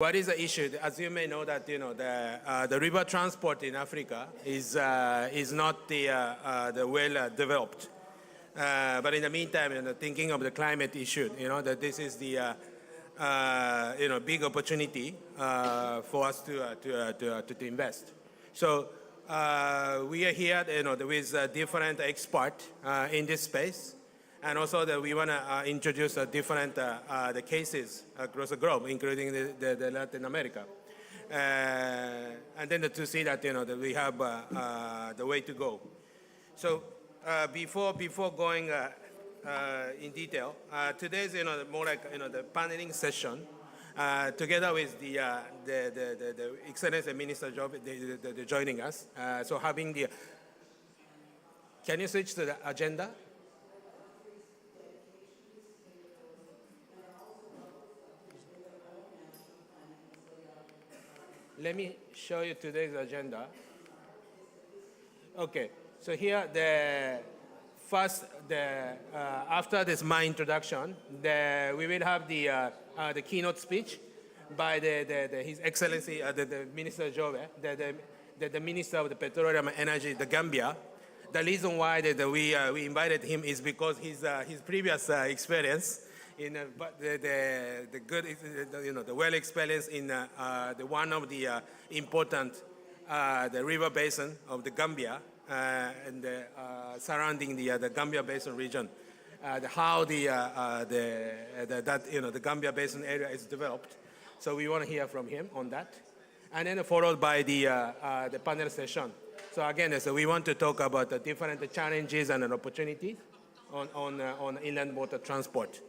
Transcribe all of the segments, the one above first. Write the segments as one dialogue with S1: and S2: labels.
S1: What is the issue? As you may know that the river transport in Africa is not the well developed. But in the meantime, thinking of the climate issue, that this is the big opportunity for us to invest. So we are here, with different experts in this space. And also that we want to introduce different the cases across the globe, including the Latin America. And then to see that, that we have the way to go. So before going in detail, today's, more like, the paneling session, together with the Excellency Minister joining us. So having the, can you switch to the agenda? Let me show you today's agenda. Okay, so here after this my introduction, we will have the keynote speech by His Excellency the Minister Jove, the Minister of the Petroleum and Energy, the Gambia. The reason why we invited him is because his previous experience in the good, the well experience in the one of the important the river basin of the Gambia and surrounding the Gambia Basin region, how the Gambia Basin area is developed. So we want to hear from him on that, and then followed by the panel session. So again, so we want to talk about the different challenges and opportunities on inland water transport,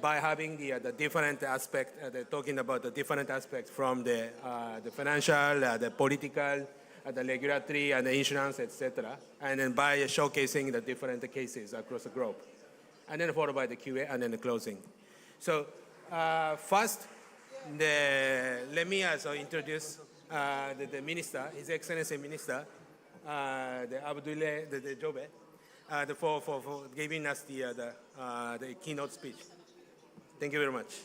S1: by having the different aspects, talking about the different aspects from the financial, the political, the regulatory, and the insurance, etc., and then by showcasing the different cases across the globe, and then followed by the QA and then the closing. So first, let me also introduce the Minister, His Excellency Minister, the Abdoulaye Jobe, for giving us the keynote speech. Thank you very much.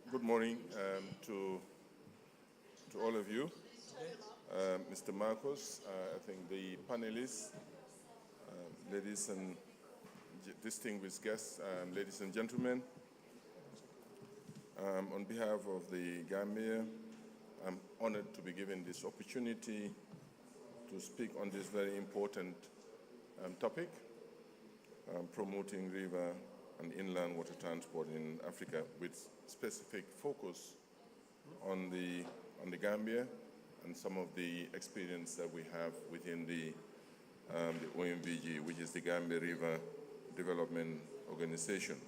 S2: Good morning to all of you. Mr. Marcos, I think the panelists, ladies and distinguished guests, ladies and gentlemen, on behalf of the Gambia, I'm honored to be given this opportunity to speak on this very important topic, promoting river and inland water transport in Africa, with specific focus on the Gambia and some of the experience that we have within the OMVG, which is the Gambia River Development Organization.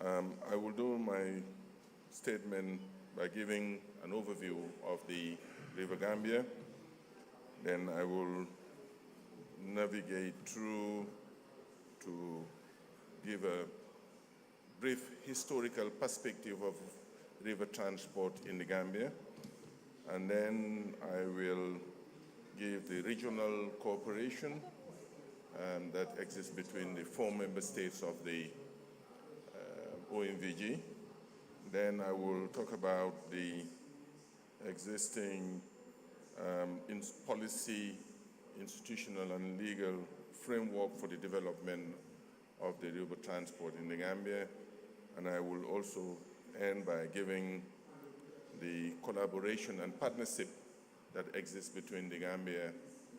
S2: I will do my statement by giving an overview of the River Gambia. Then I will navigate through to give a brief historical perspective of river transport in the Gambia. And then I will give the regional cooperation that exists between the 4 member states of the OMVG. Then I will talk about the existing policy, institutional, and legal framework for the development of the river transport in the Gambia. And I will also end by giving the collaboration and partnership that exists between the Gambia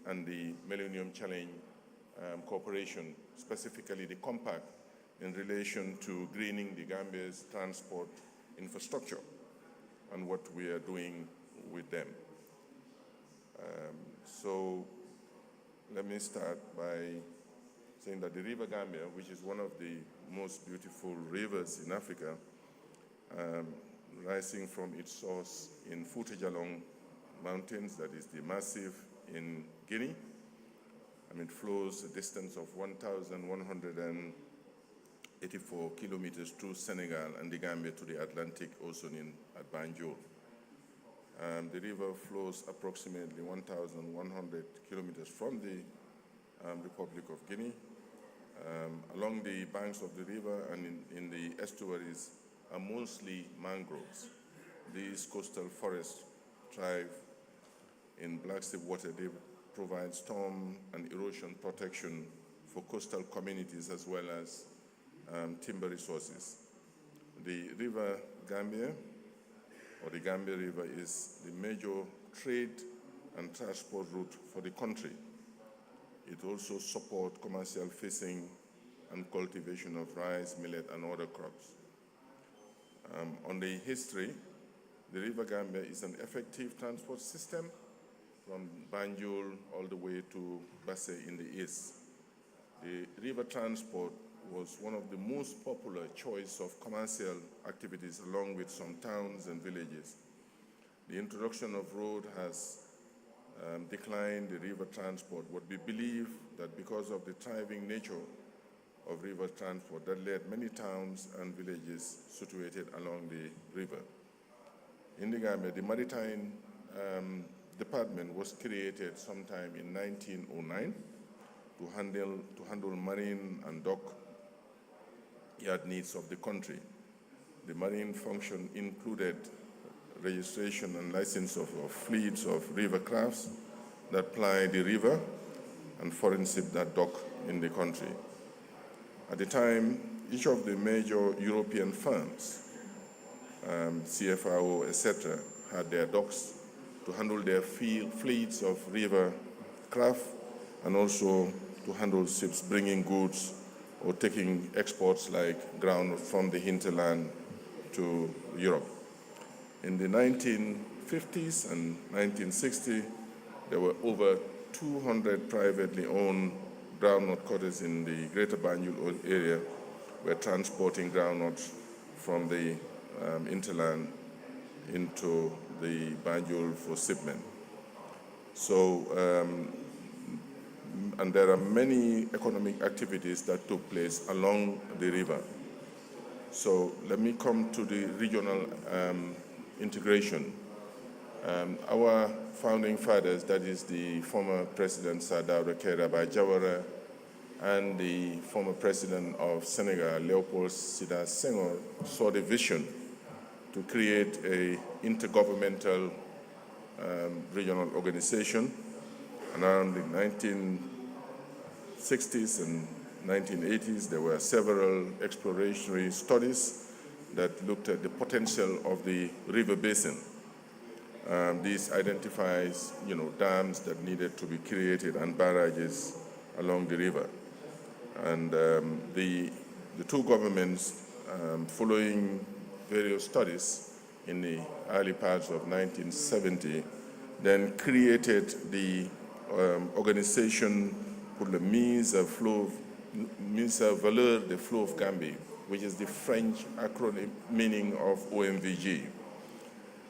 S2: and the Millennium Challenge Corporation, specifically the compact in relation to greening the Gambia's transport infrastructure and what we are doing with them. So let me start by saying that the River Gambia, which is one of the most beautiful rivers in Africa, rising from its source in Fouta-Jalong Mountains, that is the massif in Guinea, and it flows a distance of 1,184 kilometers through Senegal and the Gambia to the Atlantic Ocean at Banjul. The river flows approximately 1,100 kilometers from the Republic of Guinea. Along the banks of the river and in the estuaries are mostly mangroves. These coastal forests thrive in Black Sea water. They provide storm and erosion protection for coastal communities as well as timber resources. The River Gambia, or the Gambia River, is the major trade and transport route for the country. It also supports commercial fishing and cultivation of rice, millet, and other crops. On the history, the River Gambia is an effective transport system from Banjul all the way to Basse in the east. The river transport was one of the most popular choice of commercial activities along with some towns and villages. The introduction of road has declined the river transport, but we believe that because of the thriving nature of river transport that led many towns and villages situated along the river. In the Gambia, the Maritime Department was created sometime in 1909 to handle marine and dock yard needs of the country. The marine function included registration and license of fleets of river crafts that ply the river and foreign ship that dock in the country. At the time, each of the major European firms, CFAO, etc., had their docks to handle their fleets of river craft and also to handle ships bringing goods or taking exports like ground from the hinterland to Europe. In the 1950s and 1960s, there were over 200 privately owned groundnut cutters in the greater Banjul area were transporting groundnuts from the hinterland into the Banjul for shipment. So, and there are many economic activities that took place along the river. So let me come to the regional integration. Our founding fathers, that is the former President Sadao Kairaba Jawara and the former President of Senegal, Leopold Sédar Senghor, saw the vision to create an intergovernmental regional organization. And around the 1960s and 1980s, there were several exploratory studies that looked at the potential of the river basin. This identifies, dams that needed to be created and barrages along the river. And the two governments, following various studies in the early parts of 1970, then created the organization pour le mise à valeur des fleuves Gambie, which is the French acronym meaning of OMVG.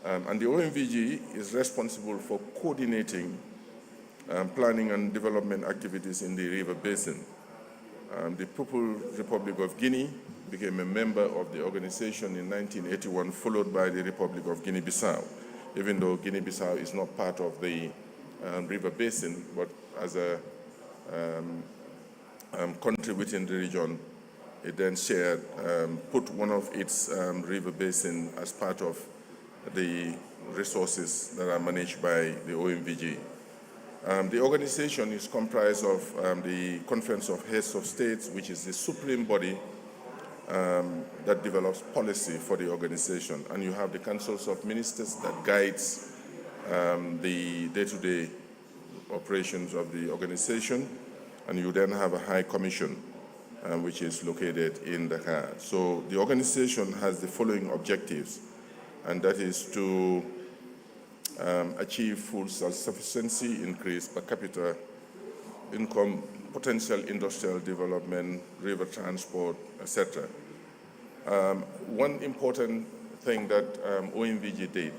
S2: And the OMVG is responsible for coordinating planning and development activities in the river basin. The People's Republic of Guinea became a member of the organization in 1981, followed by the Republic of Guinea-Bissau, even though Guinea-Bissau is not part of the river basin, but as a country within the region, it then shared, put one of its river basin as part of the resources that are managed by the OMVG. The organization is comprised of the Conference of Heads of States, which is the supreme body that develops policy for the organization. And you have the Councils of Ministers that guides the day-to-day operations of the organization. And you then have a High Commission, which is located in Dakar. So the organization has the following objectives, and that is to achieve food self-sufficiency, increase per capita income, potential industrial development, river transport, etc. One important thing that OMVG did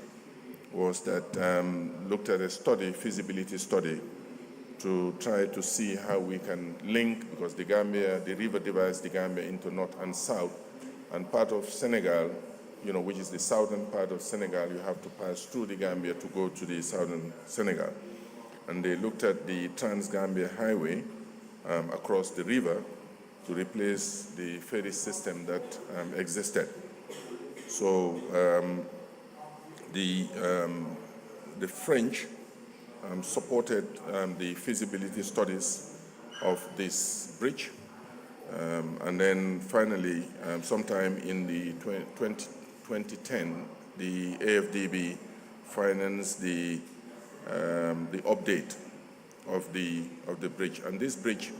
S2: was that looked at a study, feasibility study, to try to see how we can link, because the Gambia, the river divides the Gambia into north and south, and part of Senegal which is the southern part of Senegal, you have to pass through the Gambia to go to the southern Senegal. And they looked at the Trans-Gambia Highway across the river to replace the ferry system that existed. So the French supported the feasibility studies of this bridge. And then finally, sometime in the 2010, the AFDB financed the update of the bridge. And this bridge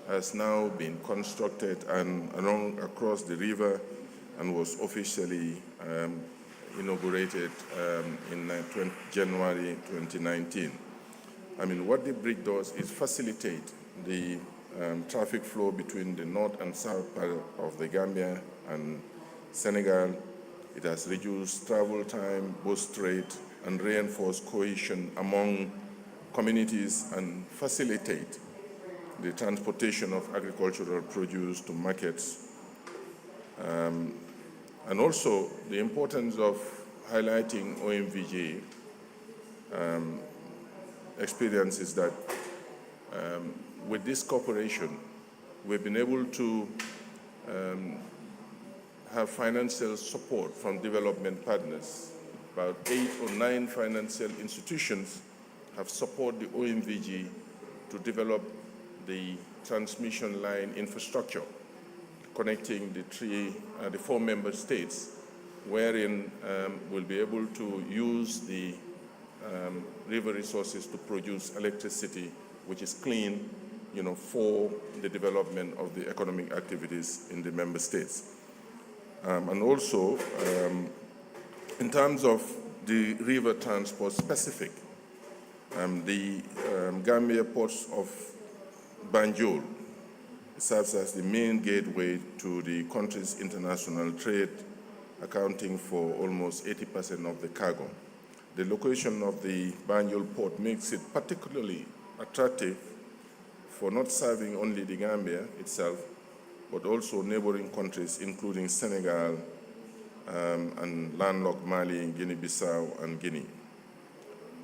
S2: has now been constructed and across the river and was officially inaugurated in January 2019. I mean, what the bridge does is facilitate the traffic flow between the north and south part of the Gambia and Senegal. It has reduced travel time, boost rate, and reinforced cohesion among communities and facilitate the transportation of agricultural produce to markets. And also the importance of highlighting OMVG experiences that with this cooperation, we've been able to have financial support from development partners. About 8 or 9 financial institutions have supported the OMVG to develop the transmission line infrastructure connecting the 4 member states, wherein we'll be able to use the river resources to produce electricity, which is clean, for the development of the economic activities in the member states. And also, in terms of the river transport specific, the Gambia ports of Banjul serves as the main gateway to the country's international trade, accounting for almost 80% of the cargo. The location of the Banjul port makes it particularly attractive for not serving only the Gambia itself, but also neighboring countries, including Senegal and landlocked Mali, Guinea-Bissau, and Guinea.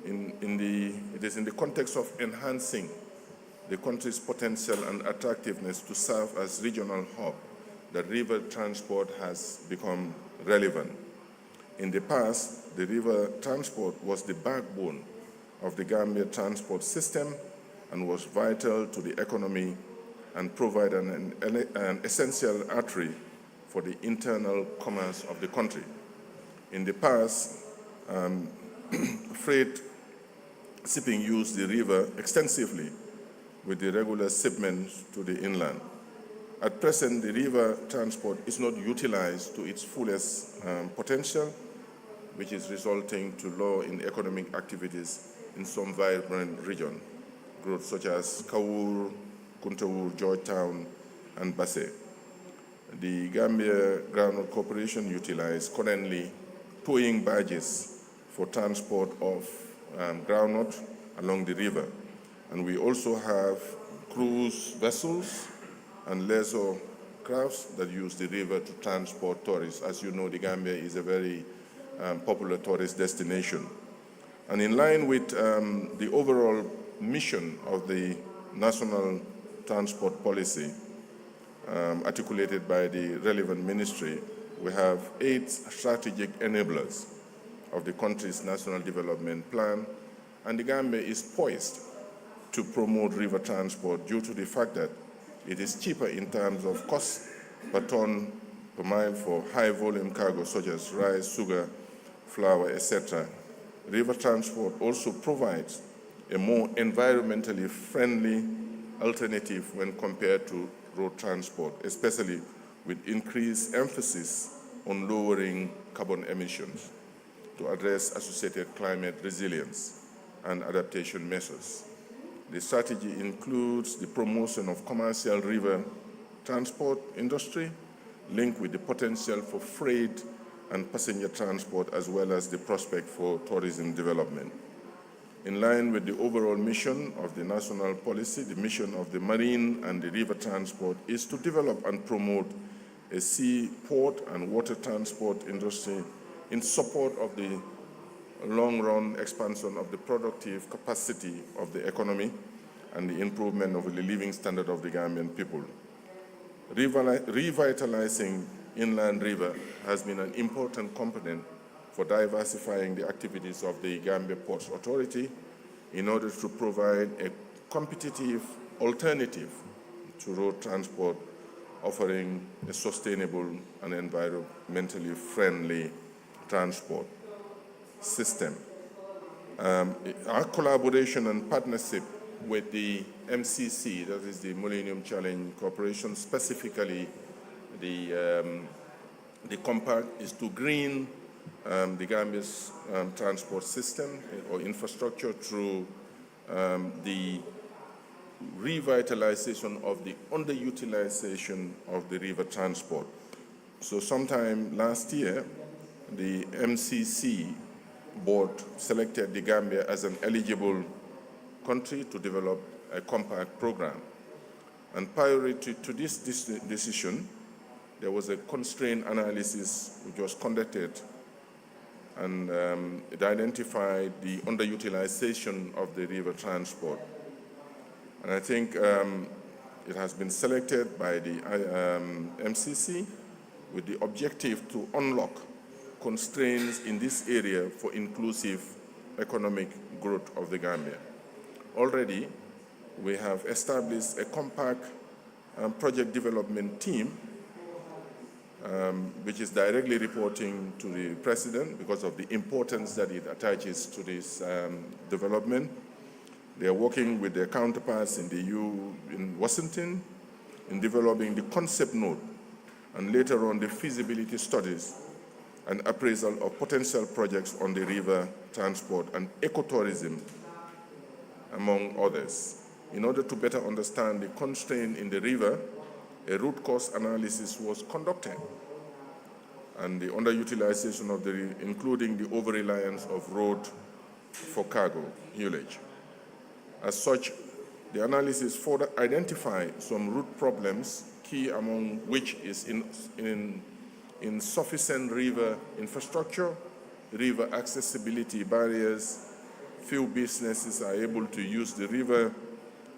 S2: It is in the context of enhancing the country's potential and attractiveness to serve as regional hub that river transport has become relevant. In the past, the river transport was the backbone of the Gambia transport system and was vital to the economy and provided an essential artery for the internal commerce of the country. In the past, freight shipping used the river extensively with the regular shipments to the inland. At present, the river transport is not utilized to its fullest potential, which is resulting to low in economic activities in some vibrant regions, growth such as Kawur, Kuntawur, Georgetown, and Basse. The Gambia Groundnut Corporation utilizes currently towing barges for transport of groundnut along the river. And we also have cruise vessels and leisure crafts that use the river to transport tourists. As you know, the Gambia is a very popular tourist destination. And in line with the overall mission of the National Transport Policy articulated by the relevant ministry, we have 8 strategic enablers of the country's national development plan, and the Gambia is poised to promote river transport due to the fact that it is cheaper in terms of cost per ton per mile for high volume cargo such as rice, sugar, flour, etc. River transport also provides a more environmentally friendly alternative when compared to road transport, especially with increased emphasis on lowering carbon emissions to address associated climate resilience and adaptation measures. The strategy includes the promotion of commercial river transport industry linked with the potential for freight and passenger transport, as well as the prospect for tourism development. In line with the overall mission of the national policy, the mission of the marine and the river transport is to develop and promote a sea, port, and water transport industry in support of the long-run expansion of the productive capacity of the economy and the improvement of the living standard of the Gambian people. Revitalizing inland river has been an important component for diversifying the activities of the Gambia Ports Authority in order to provide a competitive alternative to road transport, offering a sustainable and environmentally friendly transport system. Our collaboration and partnership with the MCC, that is the Millennium Challenge Corporation, specifically the compact, is to green the Gambia's transport system or infrastructure through the revitalization of the underutilization of the river transport. So sometime last year, the MCC board selected the Gambia as an eligible country to develop a compact program. And prior to this decision, there was a constraint analysis which was conducted, and it identified the underutilization of the river transport. And I think it has been selected by the MCC with the objective to unlock constraints in this area for inclusive economic growth of the Gambia. Already, we have established a compact project development team which is directly reporting to the President because of the importance that it attaches to this development. They are working with their counterparts in Washington in developing the concept note and later on the feasibility studies and appraisal of potential projects on the river transport and ecotourism, among others. In order to better understand the constraint in the river, a root cause analysis was conducted, and the underutilization of the, including the over-reliance of road for cargo haulage. As such, the analysis further identified some root problems, key among which is insufficient river infrastructure, river accessibility barriers, few businesses are able to use the river,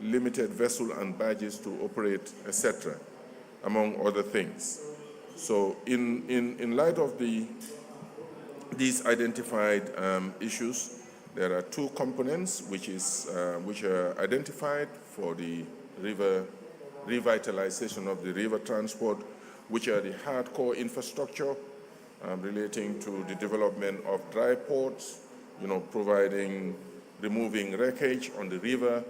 S2: limited vessel and barges to operate, etc., among other things. So in light of these identified issues, there are two components which are identified for the river revitalization of the river transport, which are the hardcore infrastructure relating to the development of dry ports, removing wreckage on the river,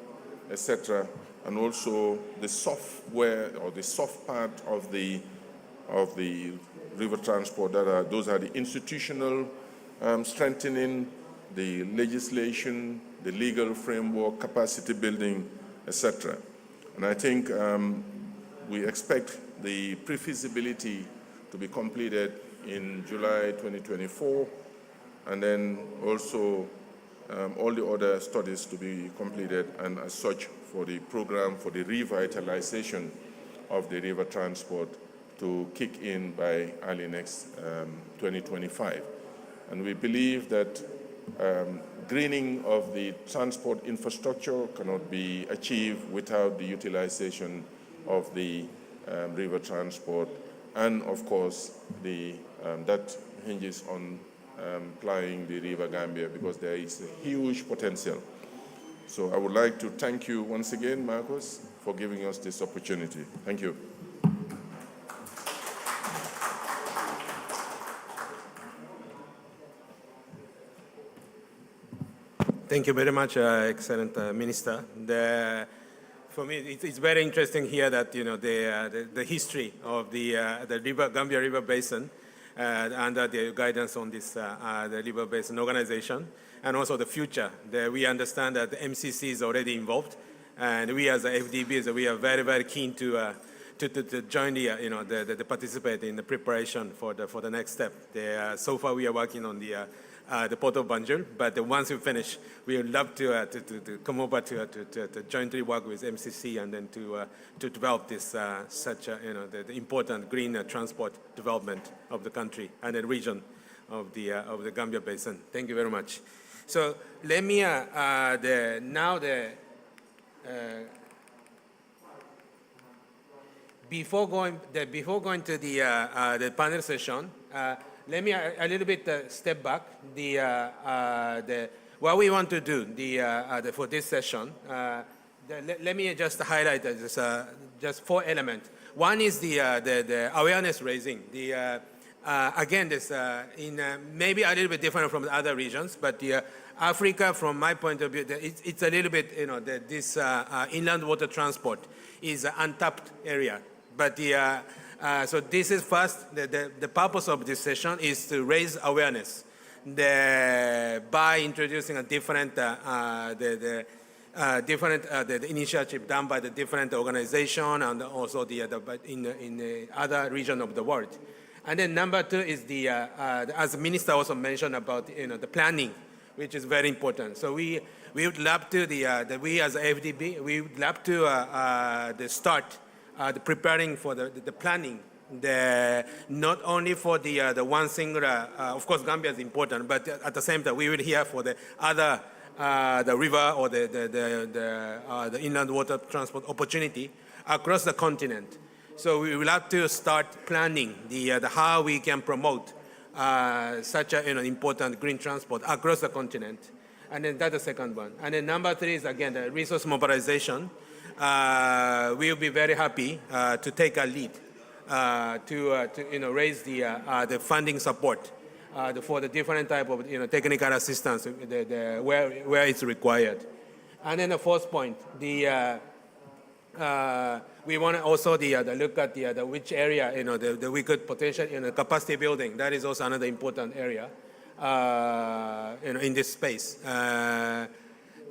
S2: etc., and also the software or the soft part of the river transport. Those are the institutional strengthening, the legislation, the legal framework, capacity building, etc. And I think we expect the pre-feasibility to be completed in July 2024, and then also all the other studies to be completed, and as such for the program for the revitalization of the river transport to kick in by early next 2025. And we believe that greening of the transport infrastructure cannot be achieved without the utilization of the river transport, and of course that hinges on plying the river Gambia, because there is a huge potential. So I would like to thank you once again, Marcos, for giving us this opportunity. Thank you.
S1: Thank you very much, excellent Minister. For me, it's very interesting here that the history of the Gambia River Basin under the guidance on this the River Basin Organization, and also the future. We understand that the MCC is already involved, and we as the FDBs, we are very, very keen to join the participate in the preparation for the next step. So far we are working on the the Port of Banjul. But once we finish, we would love to come over to jointly work with MCC and then to develop this the important green transport development of the country and the region of the Gambia Basin. Thank you very much. So let me before going to the panel session, let me a little bit step back. What we want to do for this session. Let me just highlight just 4 elements. One is the awareness raising. Again, this maybe a little bit different from the other regions, but Africa, from my point of view, it's a little bit, this inland water transport is an untapped area. But so this is first, the purpose of this session is to raise awareness by introducing a different, the initiative done by the different organization and also in the other region of the world. And then number 2 is as the minister also mentioned about the planning, which is very important. So we would love to we as FDB, we would love to start preparing for the planning. Not only for the one singular, of course Gambia is important, but at the same time we will hear for the other the river or the inland water transport opportunity across the continent. So we will have to start planning how we can promote such an important green transport across the continent. And then that's the second one. And then number 3 is again the resource mobilization. We will be very happy to take a lead to raise the funding support for the different type of technical assistance where it's required. And then the 4th point, we want to also look at which area we could potentially capacity building. That is also another important area in this space.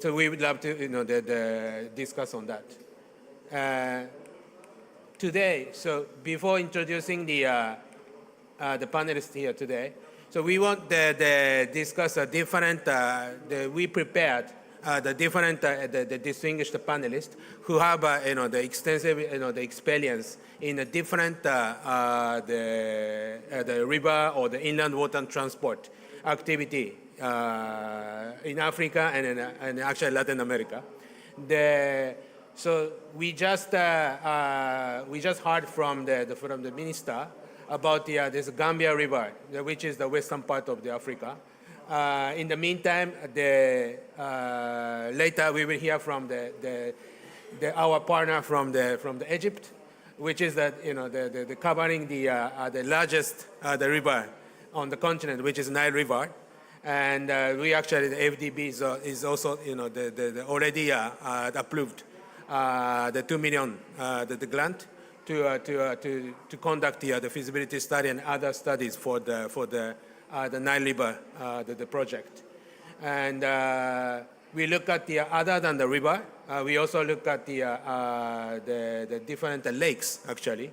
S1: So we would love to discuss on that today. So before introducing the panelists here today, so we want to discuss a different. We prepared the different the distinguished panelists who have the extensive the experience in the different the river or the inland water transport activity in Africa and actually Latin America. So we just heard from the minister about this Gambia River, which is the western part of the Africa. In the meantime, later we will hear from our partner from Egypt, which is the covering the largest the river on the continent, which is Nile River. And we actually, the FDB is also already approved the 2 million the grant to conduct the feasibility study and other studies for the Nile River the project. And we look at other than the river, we also look at the different lakes actually.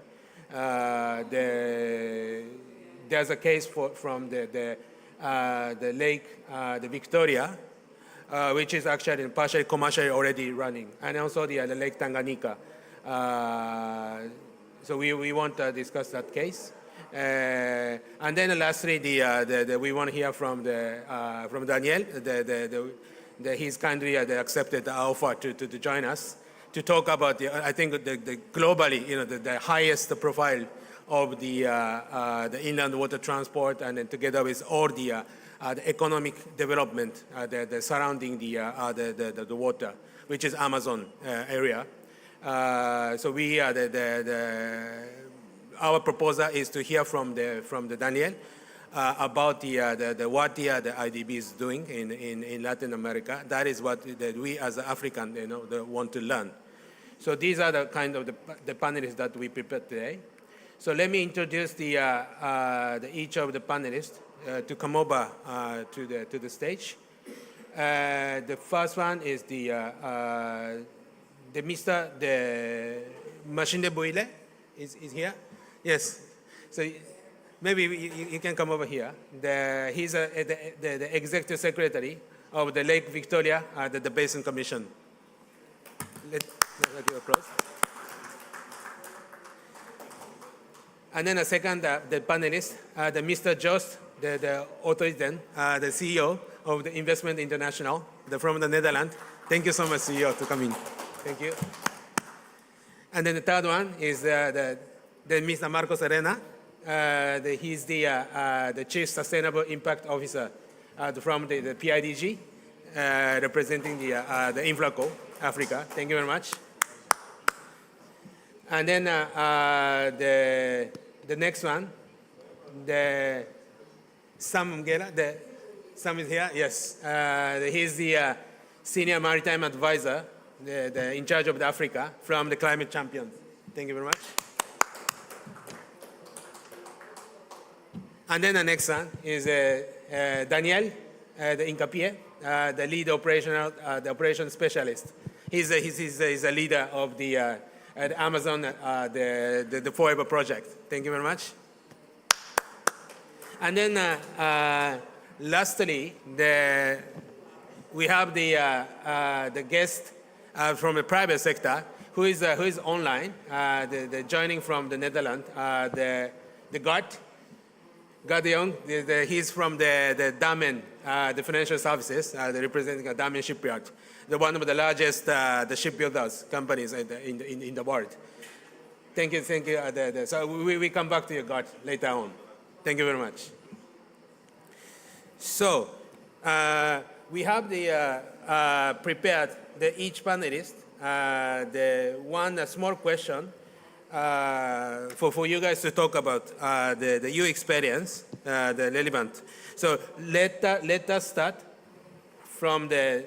S1: There's a case from the lake, the Victoria, which is actually partially commercially already running, and also the Lake Tanganyika. So we want to discuss that case. And then lastly, we want to hear from Daniel. He's kindly accepted the offer to join us to talk about I think the globally the highest profile of the inland water transport, and then together with all the economic development the surrounding the water, which is Amazon area. So we our proposal is to hear from the Daniel about what the IDB is doing in Latin America. That is what we as Africans want to learn. So these are the kind of the panelists that we prepared today. So let me introduce each of the panelists to come over to the stage. The first one is the Machine de Bouile is here. Yes. So maybe you can come over here. He's the executive secretary of the Lake Victoria, the Basin Commission. Let you approach. And then a second, the panelist, the Mr. Jost, the Autoriten, the CEO of the Investment International, from the Netherlands. Thank you so much, CEO, to come in. Thank you. And then the third one is the Mr. Marcos Arena. He's the Chief Sustainable Impact Officer from the PIDG, representing the Infraco, Africa. Thank you very much. And then the next one, the Sam Mgela, Sam is here, yes. He's the Senior Maritime Advisor, in charge of Africa from the Climate Champions. Thank you very much. And then the next one is Daniel, the Incapie, the lead the operation specialist. He's a leader of the Amazon, the Forever project. Thank you very much. And then lastly, we have the guest from the private sector who is online, joining from the Netherlands, the Gart de Jong. He's from the Damen, the financial services, representing a Damen shipyard, one of the largest the shipbuilders companies in the world. Thank you. So we come back to you, Gart, later on. Thank you very much. So we have prepared each panelist the one small question for you guys to talk about the EU experience, the relevant. So let us start from the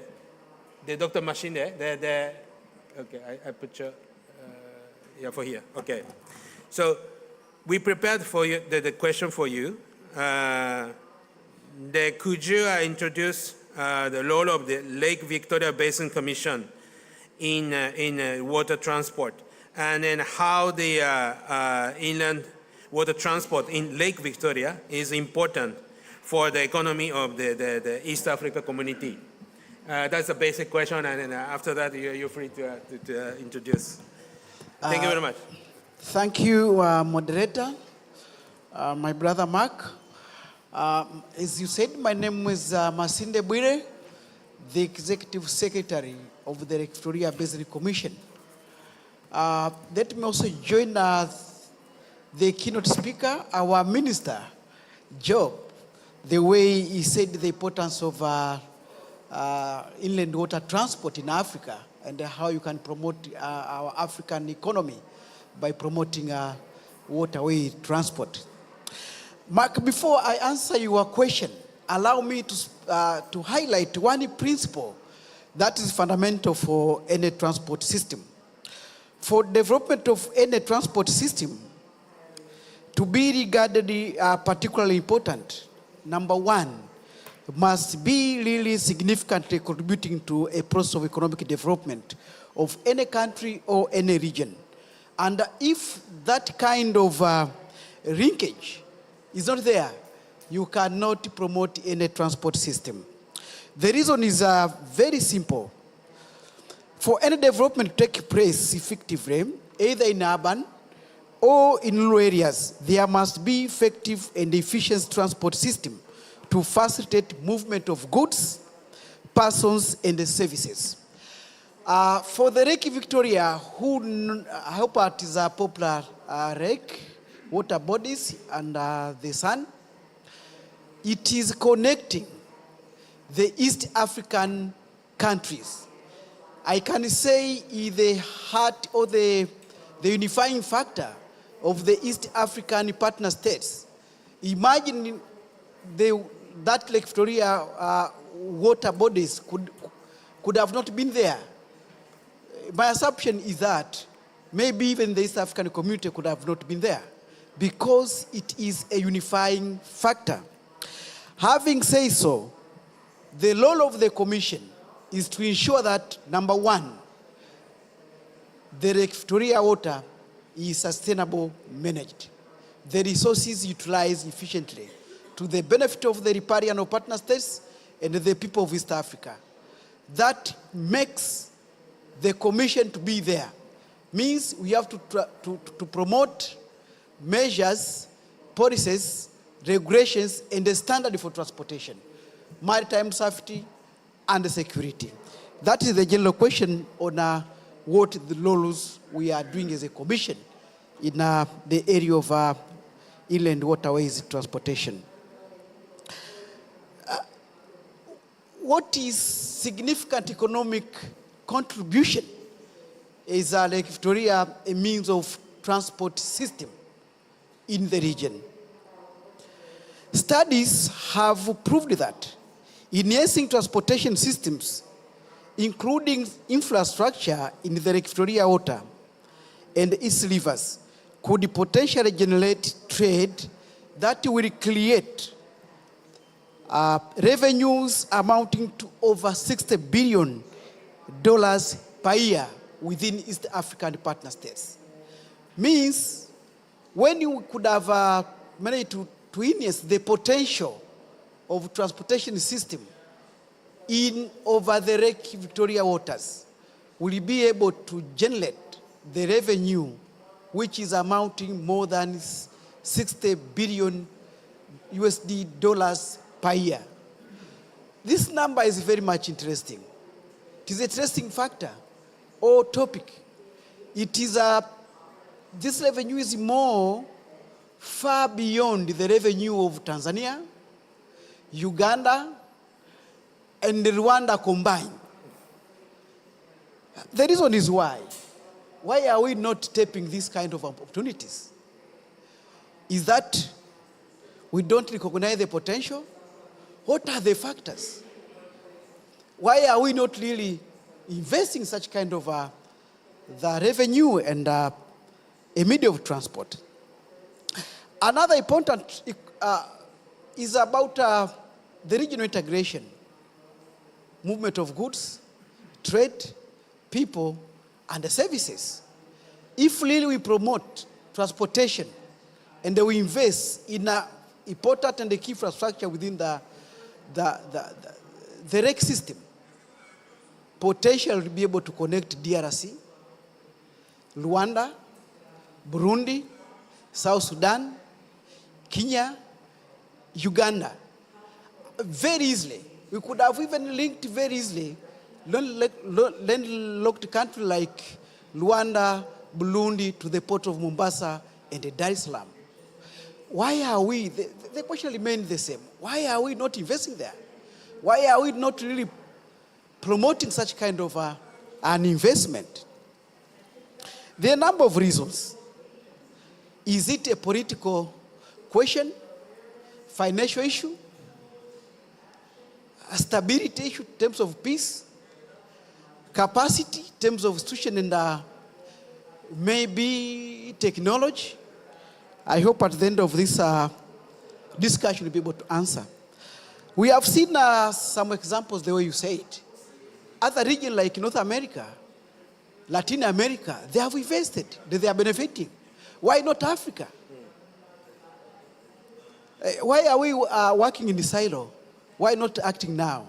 S1: Dr. Mashinde. Okay, I put your for here. Okay, so we prepared for you the question for you. Could you introduce the role of the Lake Victoria Basin Commission in water transport, and then how the inland water transport in Lake Victoria is important for the economy of the East Africa community? That's a basic question, and then after that, you're free to introduce. Thank you very much.
S3: Thank you, moderator, my brother Mark. As you said, my name is Masinde Bwire, the Executive Secretary of the Lake Victoria Basin Commission. Let me also join the keynote speaker, our Minister, Job, the way he said the importance of inland water transport in Africa and how you can promote our African economy by promoting waterway transport. Mark, before I answer your question, allow me to highlight one principle that is fundamental for any transport system. For development of any transport system to be regarded particularly important, number one, must be really significantly contributing to a process of economic development of any country or any region. And if that kind of linkage is not there, you cannot promote any transport system. The reason is very simple. For any development to take place effectively, either in urban or in rural areas, there must be effective and efficient transport system to facilitate movement of goods, persons, and services. For the Lake Victoria, who help out is a popular lake, water bodies, and the sun, it is connecting the East African countries. I can say the heart or the unifying factor of the East African partner states. Imagine that Lake Victoria water bodies could have not been there. My assumption is that maybe even the East African community could have not been there because it is a unifying factor. Having said so, the role of the Commission is to ensure that, number one, the Lake Victoria water is sustainable managed. the resources utilized efficiently to the benefit of the riparian or partner states and the people of East Africa. That makes the commission to be there. Means we have to promote measures, policies, regulations, and the standard for transportation, maritime safety, and security. That is the general question on what the laws we are doing as a commission in the area of inland waterways transportation. What is significant economic contribution is Lake Victoria a means of transport system in the region. Studies have proved that enhancing transportation systems, including infrastructure in the Lake Victoria water and its rivers, could potentially generate trade that will create revenues amounting to over $60 billion per year within East African partner states. Means when you could have managed to enhance the potential of transportation system in over the Lake Victoria waters, will be able to generate the revenue which is amounting more than $60 billion per year. This number is very much interesting. It is a interesting factor or topic. It is this revenue is more far beyond the revenue of Tanzania, Uganda, and Rwanda combined. The reason is why. Why are we not tapping these kind of opportunities? Is that we don't recognize the potential? What are the factors? Why are we not really investing such kind of the revenue and a medium of transport? Another important is about the regional integration, movement of goods, trade, people, and the services. If really we promote transportation and we invest in important and the key infrastructure within the REC system, potential to be able to connect DRC, Rwanda, Burundi, South Sudan, Kenya, Uganda, very easily. We could have even linked very easily landlocked country like Rwanda, Burundi to the port of Mombasa and Dar es Salaam. Why are we, the question remains the same. Why are we not investing there? Why are we not really promoting such kind of an investment? There are a number of reasons. Is it a political question, financial issue, a stability issue in terms of peace, capacity in terms of institution and maybe technology? I hope at the end of this discussion we'll be able to answer. We have seen some examples the way you said. Other regions like North America, Latin America, they have invested, they are benefiting. Why not Africa? Why are we working in the silo? Why not acting now?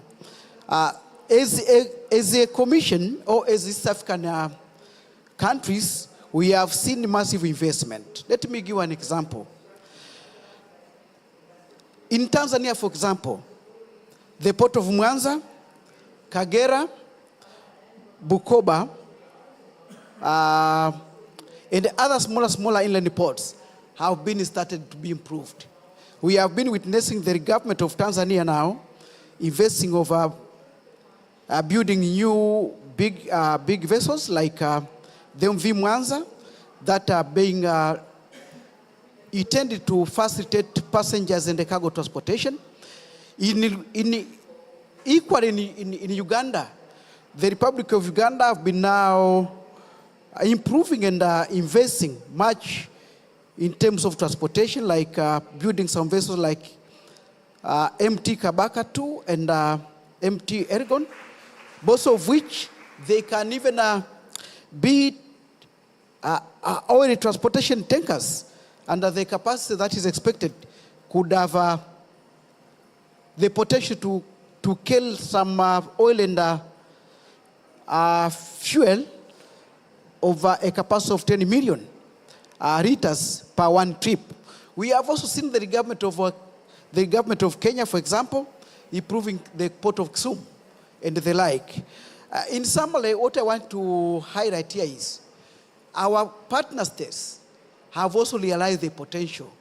S3: As a commission or as East African countries, we have seen massive investment. Let me give you an example. In Tanzania, for example, the port of Mwanza, Kagera, Bukoba, and other smaller inland ports have been started to be improved. We have been witnessing the government of Tanzania now investing over building new big vessels like the MV Mwanza that are being intended to facilitate passengers and the cargo transportation. Equally in Uganda, the Republic of Uganda have been now improving and investing much in terms of transportation, like building some vessels like MT Kabaka 2 and MT Ergon, both of which they can even be oil transportation tankers and the capacity that is expected could have the potential to kill some oil and fuel over a capacity of 10 million liters per one trip. We have also seen the government of Kenya, for example, improving the port of Kisumu and the like. In summary, what I want to highlight here is our partner states have also realized the potential.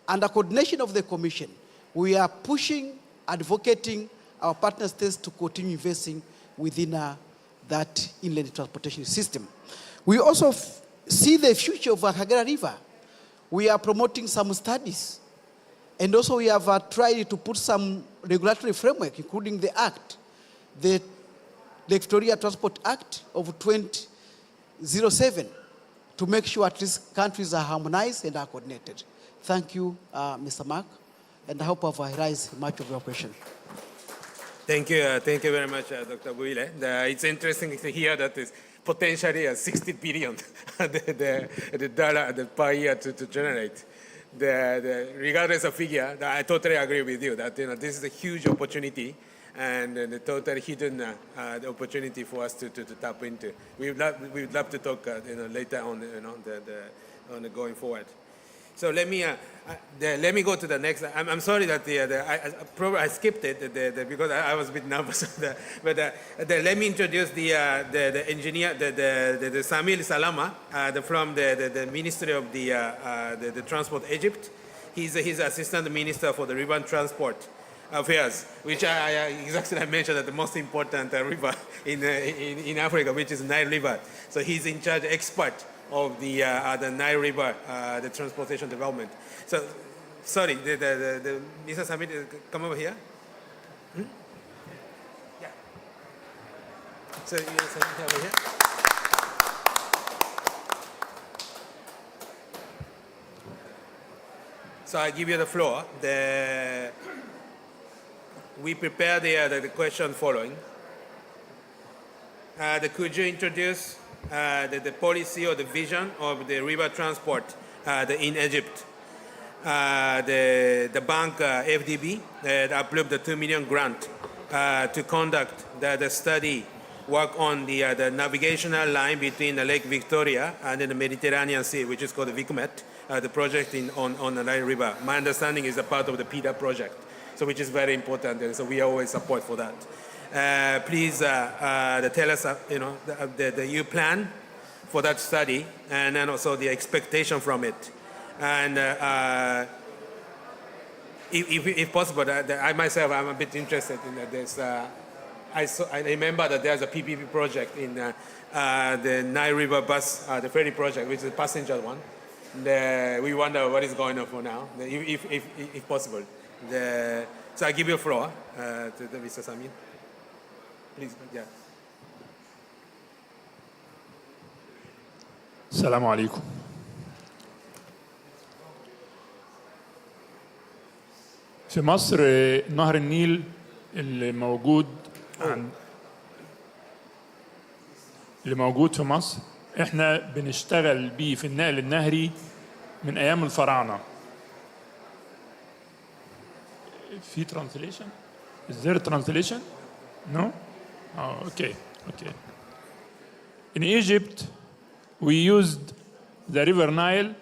S3: Under coordination of the Commission, we are pushing, advocating our partner states to continue investing within that inland transportation system. We also see the future of the Kagera River. We are promoting some studies. And also we have tried to put some regulatory framework, including the Act, the Victoria Transport Act of 2007, to make sure at least countries are harmonized and are coordinated. Thank you, Mr. Mark, and I hope I've raised much of your question.
S1: Thank you very much, Dr. Buile. It's interesting to hear that it's potentially 60 billion the dollar per year to generate. Regardless of figure, I totally agree with you that this is a huge opportunity and the totally hidden the opportunity for us to tap into. We would love to talk later on on the going forward. So let me go to the next. I'm sorry that I skipped it because I was a bit nervous. But let me introduce the engineer, the Samir Salama from the Ministry of the Transport Egypt. He's Assistant Minister for the River and Transport Affairs, which I mentioned that the most important river in Africa, which is Nile River. So he's in charge, expert of the Nile River, the transportation development. So, sorry, the Mr. Samir, come over here. Yeah. So, Samir, over here. So I give you the floor. We prepared the question following. Could you introduce the policy or the vision of the river transport in Egypt? The bank FDB approved the 2 million grant to conduct the study work on the navigational line between the Lake Victoria and the Mediterranean Sea, which is called the VICMET, the project on the Nile River. My understanding is a part of the PIDA project, so which is very important, and so we always support for that. Please tell us, your plan for that study, and then also the expectation from it. And if possible, I myself, I'm a bit interested in this. I remember that there's a PPP project in the Nile River bus, the ferry project, which is a passenger one. We wonder what is going on for now, if possible. So I give you a floor to Mr. Samir. Please, yeah.
S4: السلام عليكم. في مصر نهر النيل اللي موجود في مصر احنا بنشتغل بيه في النقل النهري من ايام الفراعنه. في translation? Is there a translation? No? Oh, okay. In Egypt, we used the River Nile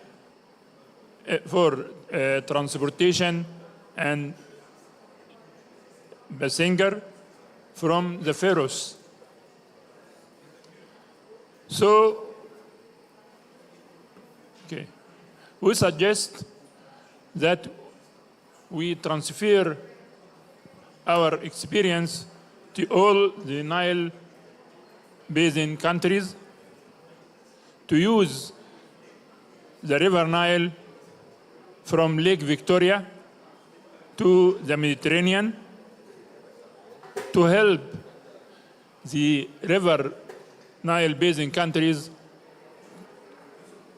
S4: for transportation and passenger from the pharaohs. So, we suggest that we transfer our experience to all the Nile Basin countries to use the River Nile from Lake Victoria to the Mediterranean to help the River Nile Basin countries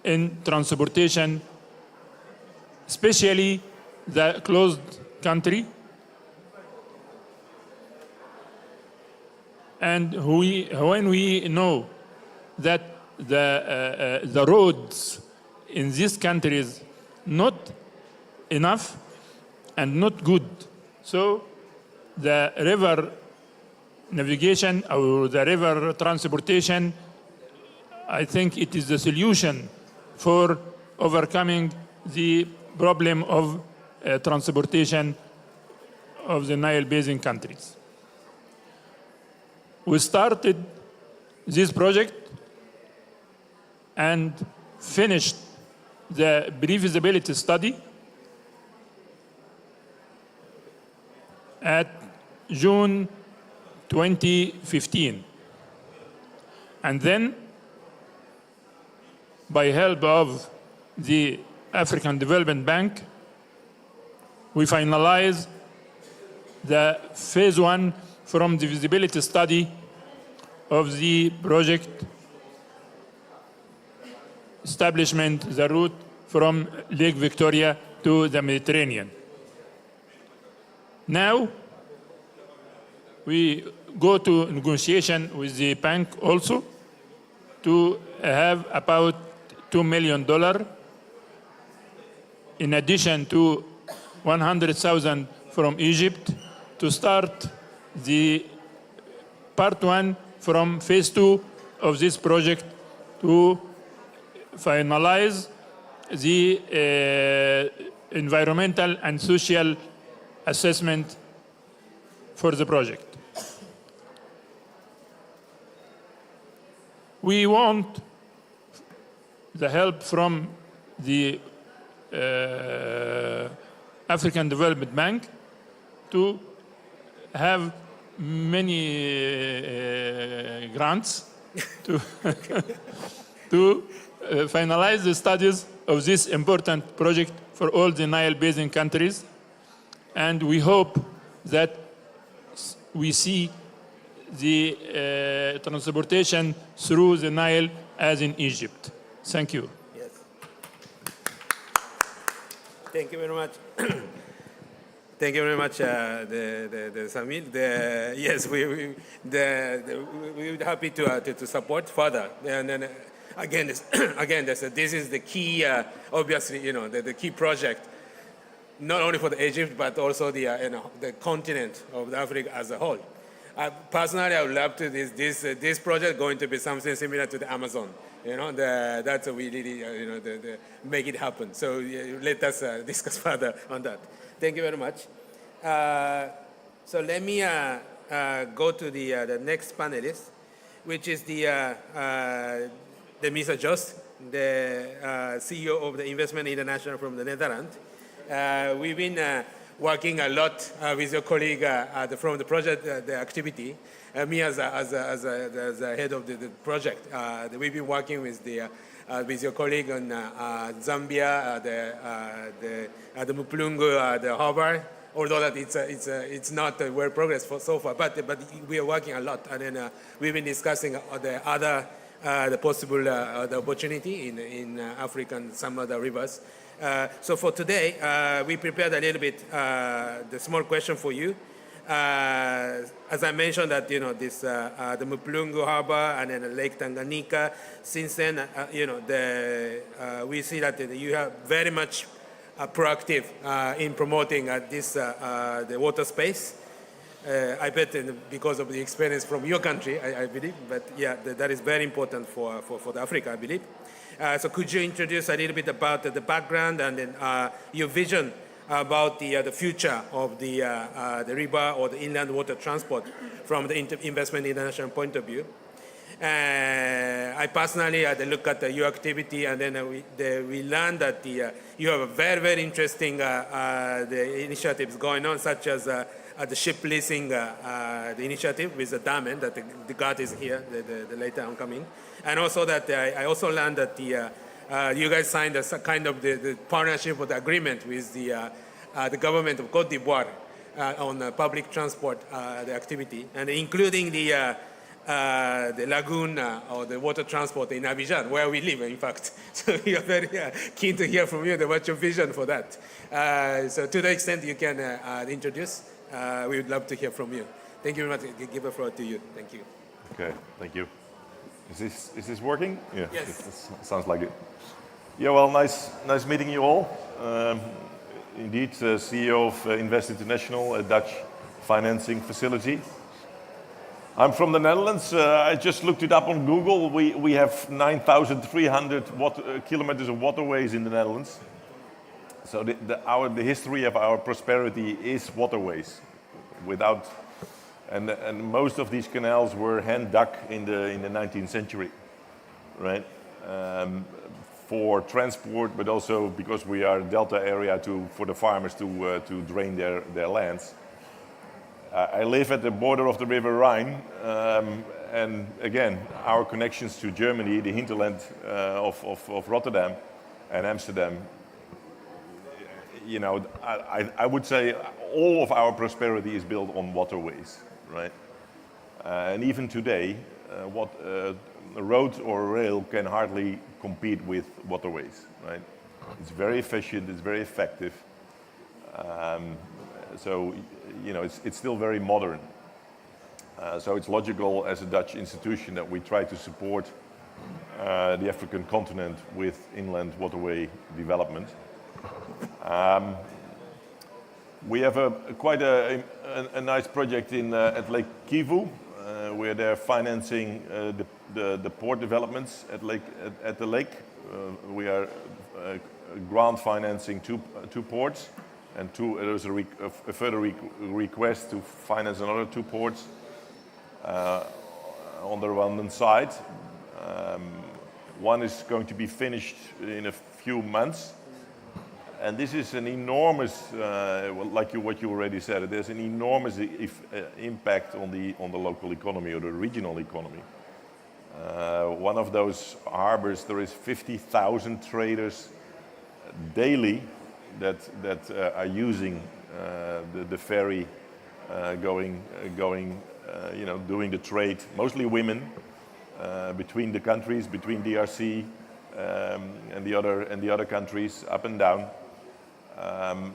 S4: in transportation, especially the closed country. And when we know that the roads in these countries not enough and not good. So the river navigation or the river transportation, I think it is the solution for overcoming the problem of transportation of the Nile Basin countries. We started this project and finished the pre-feasibility study at June 2015. And then, by help of the African Development Bank, we finalized the phase 1 from the feasibility study of the project establishment, the route from Lake Victoria to the Mediterranean. Now, we go to negotiation with the bank also to have about $2 million in addition to 100,000 from Egypt to start the part 1 from phase 2 of this project to finalize the environmental and social assessment for the project. We want the help from the African Development Bank to have many grants to, to finalize the studies of this important project for all the Nile Basin countries. And we hope that we see the transportation through the Nile as in Egypt. Thank you.
S1: Yes. Thank you very much. Thank you very much, the Samir. Yes, we're happy to support further. And then again, this is the key. Obviously, the key project, not only for the Egypt but also the continent of Africa as a whole. Personally, I would love to this project going to be something similar to the Amazon. That's what we really make it happen. So let us discuss further on that. Thank you very much. So let me go to the next panelist, which is the Mr. Jos, the CEO of the Investment International from the Netherlands. We've been working a lot with your colleague from the project, the activity. Me as a head of the project, we've been working with your colleague on Zambia, the Mpumalanga, the harbor. Although that it's not well progressed so far, but we are working a lot, and then we've been discussing the other the possible the opportunity in Africa and some other rivers. So for today, we prepared a little bit the small question for you. As I mentioned that this the Mpumalanga harbor and then Lake Tanganyika. Since then, we see that you have very much proactive in promoting the water space. I bet because of the experience from your country, I believe. But yeah, that is very important for Africa, I believe. So could you introduce a little bit about the background and then your vision about the future of the river or the inland water transport from the Investment International point of view? I personally had a look at your activity, and then we learned that you have a very, very interesting the initiatives going on, such as the ship leasing the initiative with the Damen, that the guard is here, the later oncoming. And also that I also learned that you guys signed a kind of the partnership or the agreement with the government of Cote d'Ivoire on public transport, the activity, and including the lagoon or the water transport in Abidjan, where we live, in fact. So we are very keen to hear from you what's your vision for that. So to the extent you can introduce, we would love to hear from you. Thank you very much. I give the floor to you. Thank you.
S5: Okay, thank you. Is this working? Yeah.
S1: Yes.
S5: This sounds like it. Yeah, well, nice meeting you all. Indeed, CEO of Invest International, a Dutch financing facility. I'm from the Netherlands. I just looked it up on Google. We have 9,300 kilometers of waterways in the Netherlands. So the history of our prosperity is waterways. And most of these canals were hand dug in the 19th century, right? For transport, but also because we are a delta area for the farmers to drain their lands. I live at the border of the River Rhine, and again, our connections to Germany, the hinterland of Rotterdam and Amsterdam. You know, I would say all of our prosperity is built on waterways, right? And even today, road or rail can hardly compete with waterways, right? It's very efficient, it's very effective. So, you know, it's still very modern. So it's logical as a Dutch institution that we try to support the African continent with inland waterway development. We have quite a nice project at Lake Kivu, where they're financing the port developments at the lake. We are grant financing two ports, and there's a further request to finance another 2 ports on the Rwandan side. One is going to be finished in a few months. And this is an enormous, what you already said, there's an enormous impact on the local economy or the regional economy. One of those harbors, there is 50,000 traders daily that are using the ferry, going, you know, doing the trade, mostly women, between the countries, between DRC and the other countries, up and down.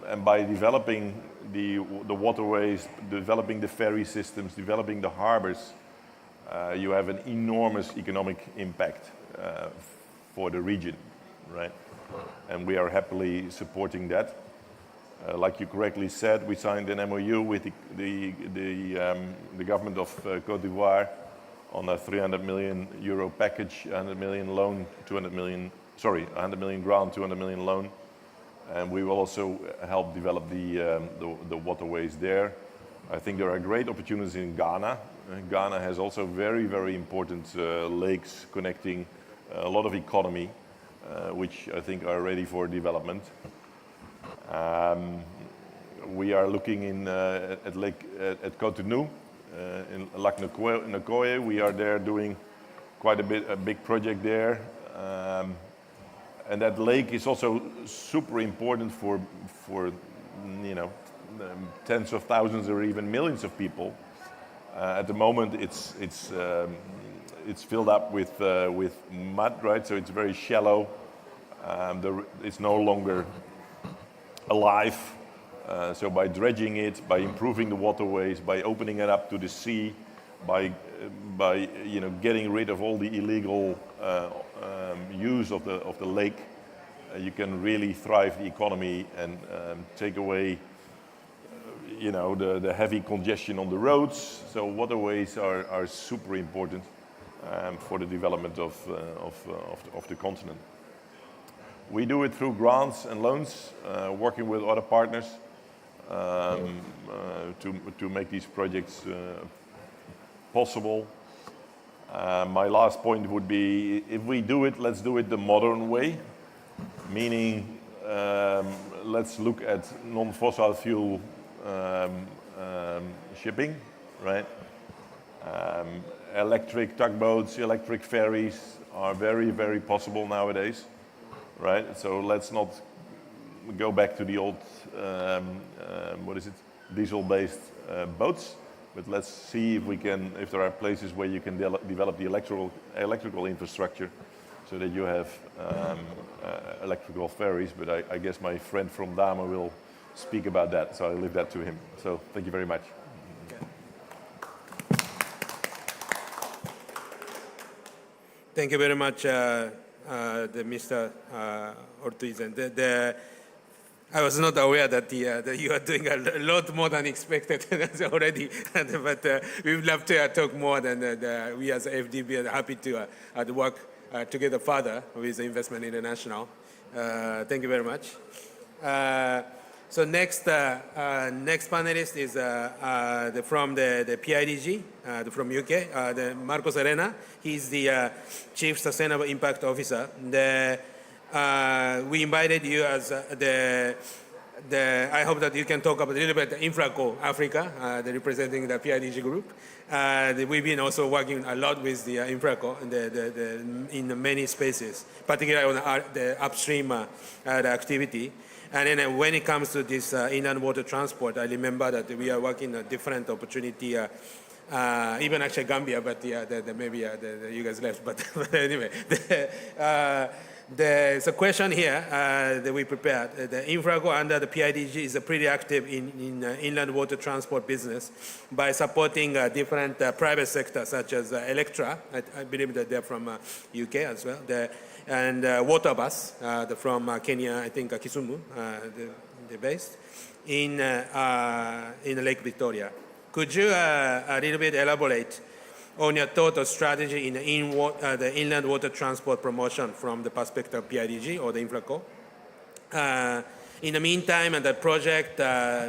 S5: And by developing the waterways, developing the ferry systems, developing the harbors, you have an enormous economic impact for the region, right? And we are happily supporting that. Like you correctly said, we signed an MOU with the government of Côte d'Ivoire on a 300 million euro package, 100 million loan, 100 million grant, 200 million loan. And we will also help develop the waterways there. I think there are great opportunities in Ghana. Ghana has also very, very important lakes connecting a lot of economy, which I think are ready for development. We are looking at Cotonou, in Lac Nkoye. We are there doing quite a big project there. And that lake is also super important for you know, tens of thousands or even millions of people. At the moment, it's filled up with mud, right? So it's very shallow. It's no longer alive. So by dredging it, by improving the waterways, by opening it up to the sea, by you know, getting rid of all the illegal use of the lake, you can really thrive the economy and take away you know, the heavy congestion on the roads. So waterways are super important for the development of the continent. We do it through grants and loans, working with other partners to make these projects possible. My last point would be, if we do it, let's do it the modern way, meaning let's look at non-fossil fuel shipping, right? Electric tugboats, electric ferries are very, very possible nowadays, right? So let's not go back to the old, diesel-based boats, but let's see if there are places where you can develop the electrical infrastructure so that you have electrical ferries. But I guess my friend from Dama will speak about that, so I'll leave that to him. So thank you very much.
S1: Thank you very much, Mr. Ortiz. And I was not aware that, that you are doing a lot more than expected already, but we would love to talk more than we as FDB are happy to work together further with Investment International. Thank you very much. So next panelist is from the PIDG, from UK, the Marcos Arena. He's the Chief Sustainable Impact Officer. We invited you as I hope that you can talk about a little bit InfraCo Africa, representing the PIDG group. We've been also working a lot with the InfraCo in many spaces, particularly on the upstream the activity. And then when it comes to this inland water transport, I remember that we are working on different opportunity, even actually Gambia, but maybe you guys left. But anyway, there's a question here that we prepared. The InfraCo under the PIDG is pretty active in inland water transport business by supporting different private sectors such as Electra. I believe that they're from UK as well. And Waterbus from Kenya, I think Kisumu, they're based in Lake Victoria. Could you a little bit elaborate on your total strategy in the inland water transport promotion from the perspective of PIDG or the InfraCo? In the meantime, the project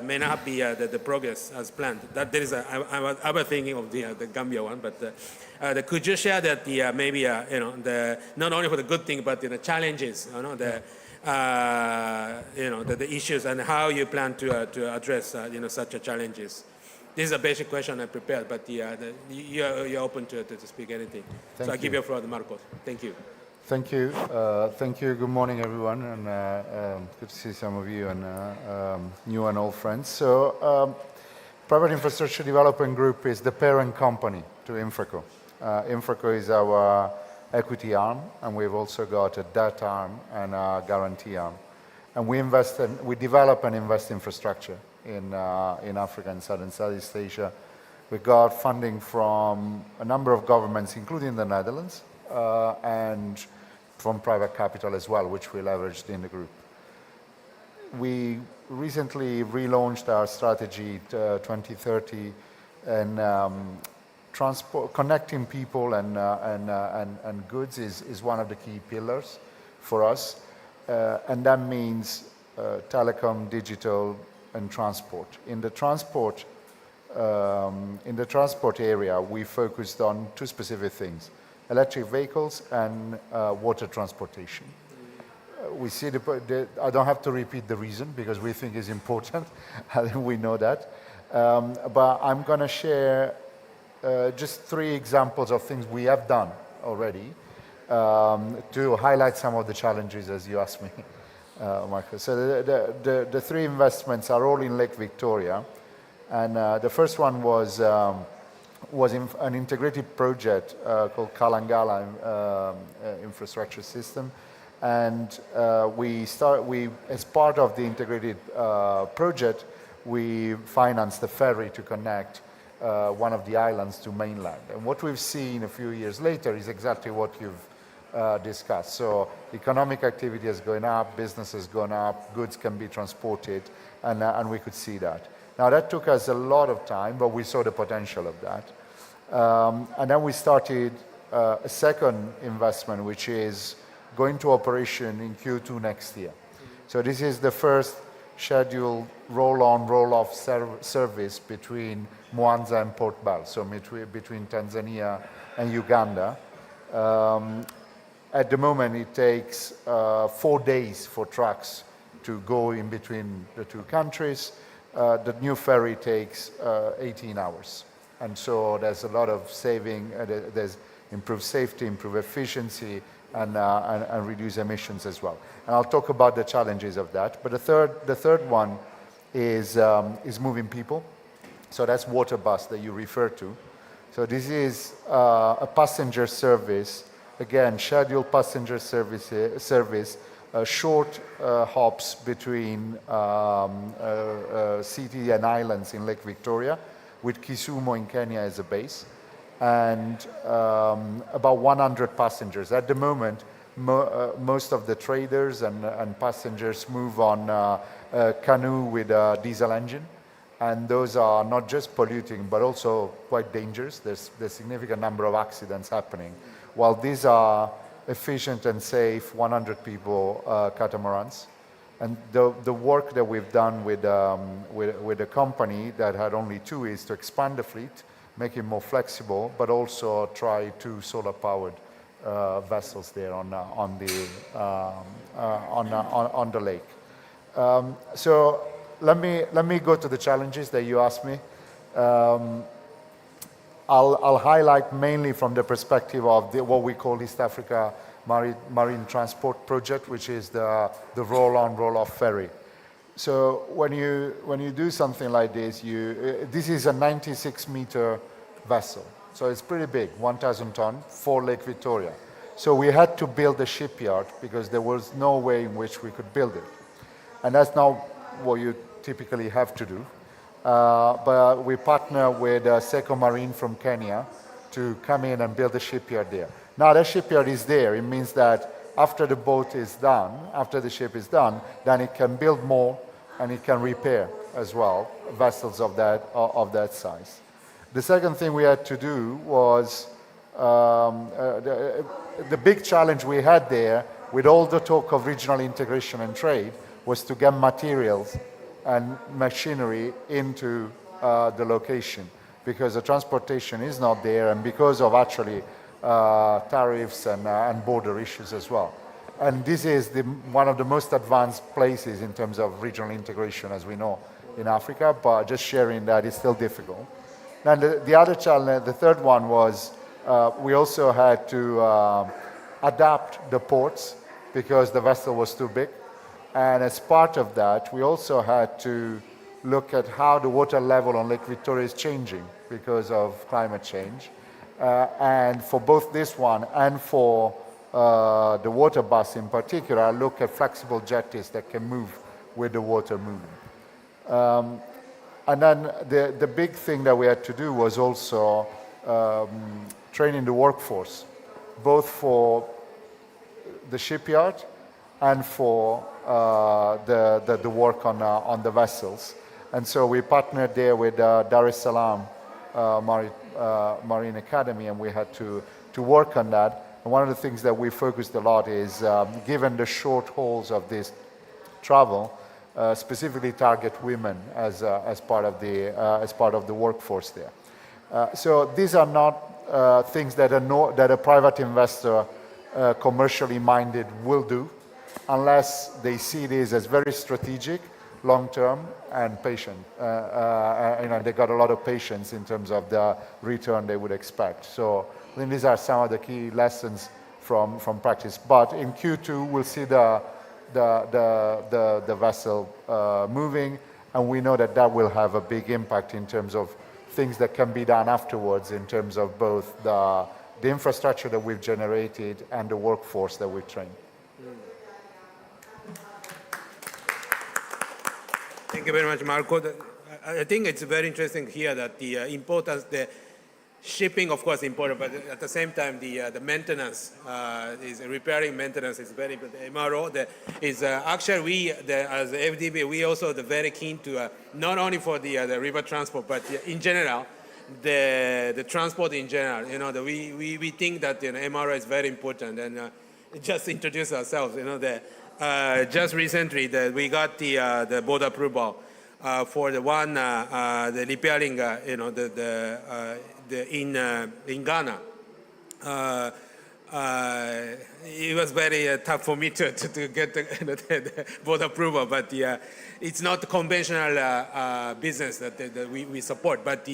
S1: may not be the progress as planned. That there is I was thinking of the Gambia one, but could you share that maybe not only for the good thing, but the challenges, the issues and how you plan to address such challenges. This is a basic question I prepared, but you're open to speak anything. So I'll give you a floor to Marcos. Thank you.
S6: Thank you. Thank you. Good morning, everyone, and good to see some of you and new and old friends. So, Private Infrastructure Development Group is the parent company to InfraCo. InfraCo is our equity arm, and we've also got a debt arm and a guarantee arm. And we develop and invest infrastructure in Africa and Southeast Asia. We got funding from a number of governments, including the Netherlands, and from private capital as well, which we leveraged in the group. We recently relaunched our strategy 2030, and connecting people and goods is one of the key pillars for us, and that means telecom, digital, and transport. In the transport area, we focused on two specific things: electric vehicles and water transportation. We see I don't have to repeat the reason because we think it's important. I think we know that. But I'm going to share just 3 examples of things we have done already to highlight some of the challenges, as you asked me, Marcus. So the 3 investments are all in Lake Victoria. And the first one was an integrated project called Kalangala infrastructure system, and as part of the integrated project, we financed the ferry to connect one of the islands to mainland. And what we've seen a few years later is exactly what you've discussed. So economic activity has gone up, business has gone up, goods can be transported, and we could see that. Now that took us a lot of time, but we saw the potential of that. And then we started a second investment, which is going to operation in Q2 next year. So this is the first scheduled roll-on, roll-off service between Mwanza and Port Bell, so between Tanzania and Uganda. At the moment, it takes 4 days for trucks to go in between the 2 countries. The new ferry takes 18 hours. And so there's a lot of saving, there's improved safety, improved efficiency, and reduce emissions as well. And I'll talk about the challenges of that. But the third one is moving people. So that's Waterbus that you refer to. So this is a passenger service, again, scheduled passenger service, short hops between city and islands in Lake Victoria, with Kisumu in Kenya as a base, and about 100 passengers. At the moment, most of the traders and passengers move on canoe with a diesel engine. And those are not just polluting, but also quite dangerous. There's a significant number of accidents happening. While these are efficient and safe 100 people catamarans. And the work that we've done with a company that had only 2 is to expand the fleet, make it more flexible, but also try 2 solar-powered vessels there on the lake. So let me go to the challenges that you asked me. I'll highlight mainly from the perspective of what we call East Africa Marine Transport Project, which is the roll-on, roll-off ferry. So when you do something like this, this is a 96-meter vessel. So it's pretty big, 1,000 ton for Lake Victoria. So we had to build a shipyard because there was no way in which we could build it. And that's not what you typically have to do. But we partner with Seco Marine from Kenya to come in and build a shipyard there. Now that shipyard is there. It means that after the boat is done, after the ship is done, then it can build more and it can repair as well vessels of that size. The second thing we had to do was the big challenge we had there with all the talk of regional integration and trade was to get materials and machinery into the location because the transportation is not there and because of actually tariffs and border issues as well. And this is one of the most advanced places in terms of regional integration, as we know, in Africa, but just sharing that is still difficult. And the other challenge, the third one was we also had to adapt the ports because the vessel was too big. And as part of that, we also had to look at how the water level on Lake Victoria is changing because of climate change. And for both this one and for the water bus in particular, I look at flexible jetties that can move with the water moving. And then the big thing that we had to do was also training the workforce, both for the shipyard and for the work on the vessels. And so we partnered there with Dar es Salaam Marine Academy, and we had to work on that. And one of the things that we focused a lot is, given the short hauls of this travel, specifically target women as part of the workforce there. So these are not things that a private investor commercially minded will do unless they see this as very strategic, long-term, and patient. They got a lot of patience in terms of the return they would expect. So I think these are some of the key lessons from practice. But in Q2, we'll see the vessel moving, and we know that will have a big impact in terms of things that can be done afterwards in terms of both the infrastructure that we've generated and the workforce that we've trained.
S1: Thank you very much, Marco. I think it's very interesting here that the importance, the shipping, of course, important, but at the same time, the maintenance is repairing maintenance is very important. MRO is actually we, as the FDB, we also very keen to not only for the river transport, but in general, the transport in general. We think that MRO is very important, and just introduce ourselves. Just recently we got the board approval for the one the repairing in Ghana. It was very tough for me to get the board approval, but it's not conventional business that we support. But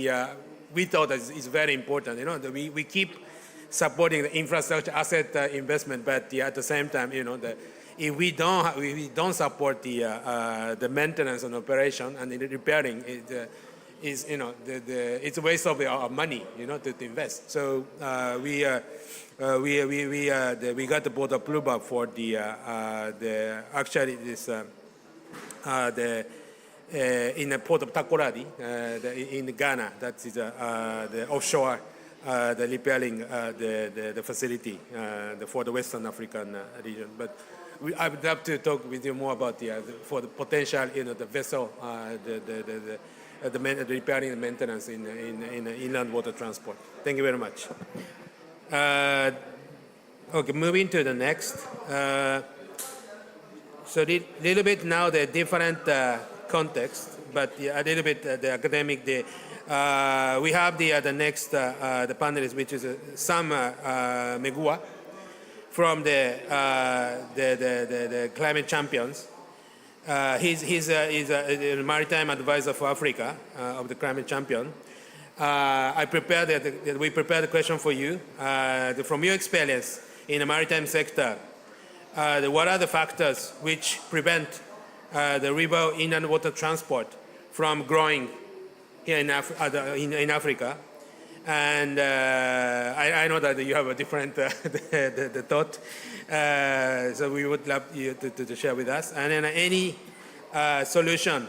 S1: we thought that it's very important. That we keep supporting the infrastructure asset investment, but at the same time, if we don't support the maintenance and operation and the repairing, it's a waste of our money, to invest. So we got the board approval for in the port of Takoradi in Ghana. That is the offshore the repairing the facility for the Western African region. But I would love to talk with you more about for the potential, the vessel, the repairing and maintenance in inland water transport. Thank you very much. Okay, moving to the next. So a little bit now the different context, but a little bit the academic. We have the next the panelist, which is Sam Megua from the Climate Champions. He's a maritime advisor for Africa of the Climate Champion. We prepared a question for you. From your experience in the maritime sector, what are the factors which prevent the river inland water transport from growing here in Africa? And I know that you have a different the thought, so we would love you to share with us. And then any solution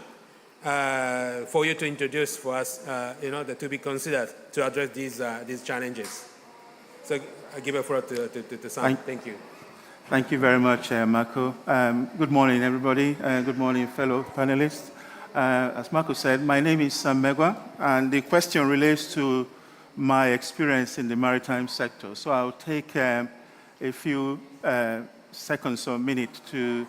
S1: for you to introduce for us, that to be considered to address these challenges. So I give a floor to Sam. Thank you.
S7: Thank you very much, Marco. Good morning, everybody. Good morning, fellow panelists. As Marco said, my name is Sam Megua, and the question relates to my experience in the maritime sector. So I'll take a few seconds or minutes to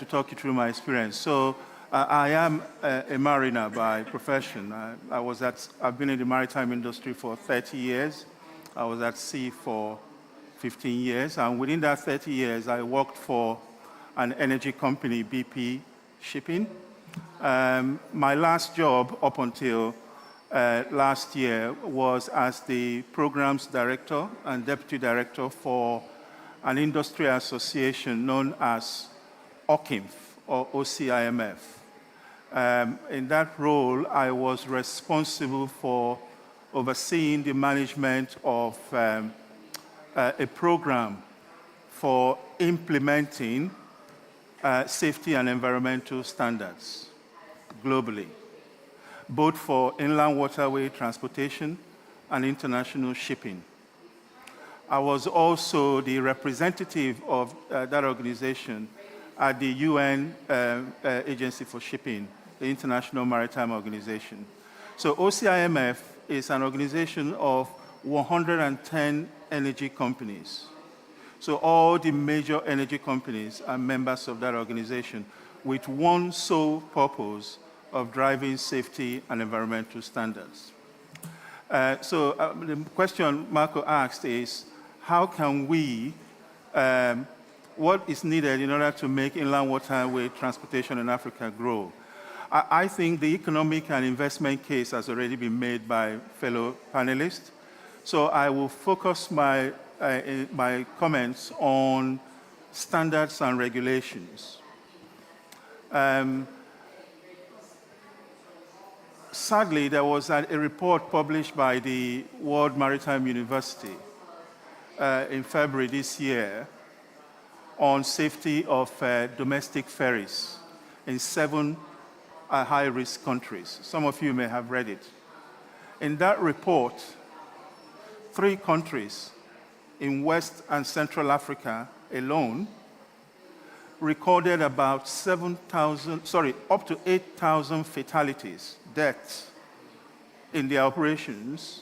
S7: talk you through my experience. So I am a mariner by profession. I've been in the maritime industry for 30 years. I was at sea for 15 years, and within that 30 years, I worked for an energy company, BP Shipping. My last job up until last year was as the programs director and deputy director for an industry association known as OCIMF, or OCIMF. In that role, I was responsible for overseeing the management of a program for implementing safety and environmental standards globally, both for inland waterway transportation and international shipping. I was also the representative of that organization at the UN Agency for Shipping, the International Maritime Organization. So OCIMF is an organization of 110 energy companies. So all the major energy companies are members of that organization with one sole purpose of driving safety and environmental standards. The question Marco asked is, how can we, what is needed in order to make inland waterway transportation in Africa grow? I think the economic and investment case has already been made by fellow panelists. So I will focus my comments on standards and regulations. Sadly, there was a report published by the World Maritime University in February this year on safety of domestic ferries in 7 high-risk countries. Some of you may have read it. In that report, 3 countries in West and Central Africa alone recorded about up to 8,000 fatalities, deaths in their operations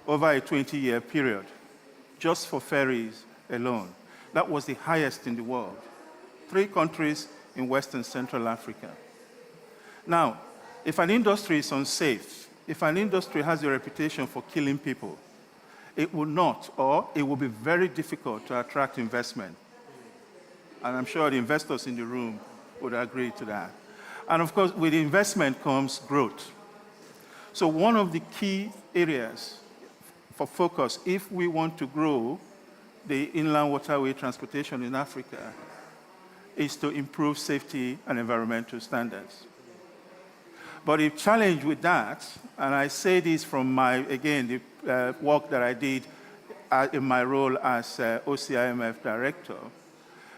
S7: over a 20-year period, just for ferries alone. That was the highest in the world. 3 countries in West and Central Africa. Now, if an industry is unsafe, if an industry has a reputation for killing people, it will not, or it will be very difficult to attract investment. And I'm sure the investors in the room would agree to that. And of course, with investment comes growth. So one of the key areas for focus, if we want to grow the inland waterway transportation in Africa, is to improve safety and environmental standards. But the challenge with that, and I say this from the work that I did in my role as OCIMF director,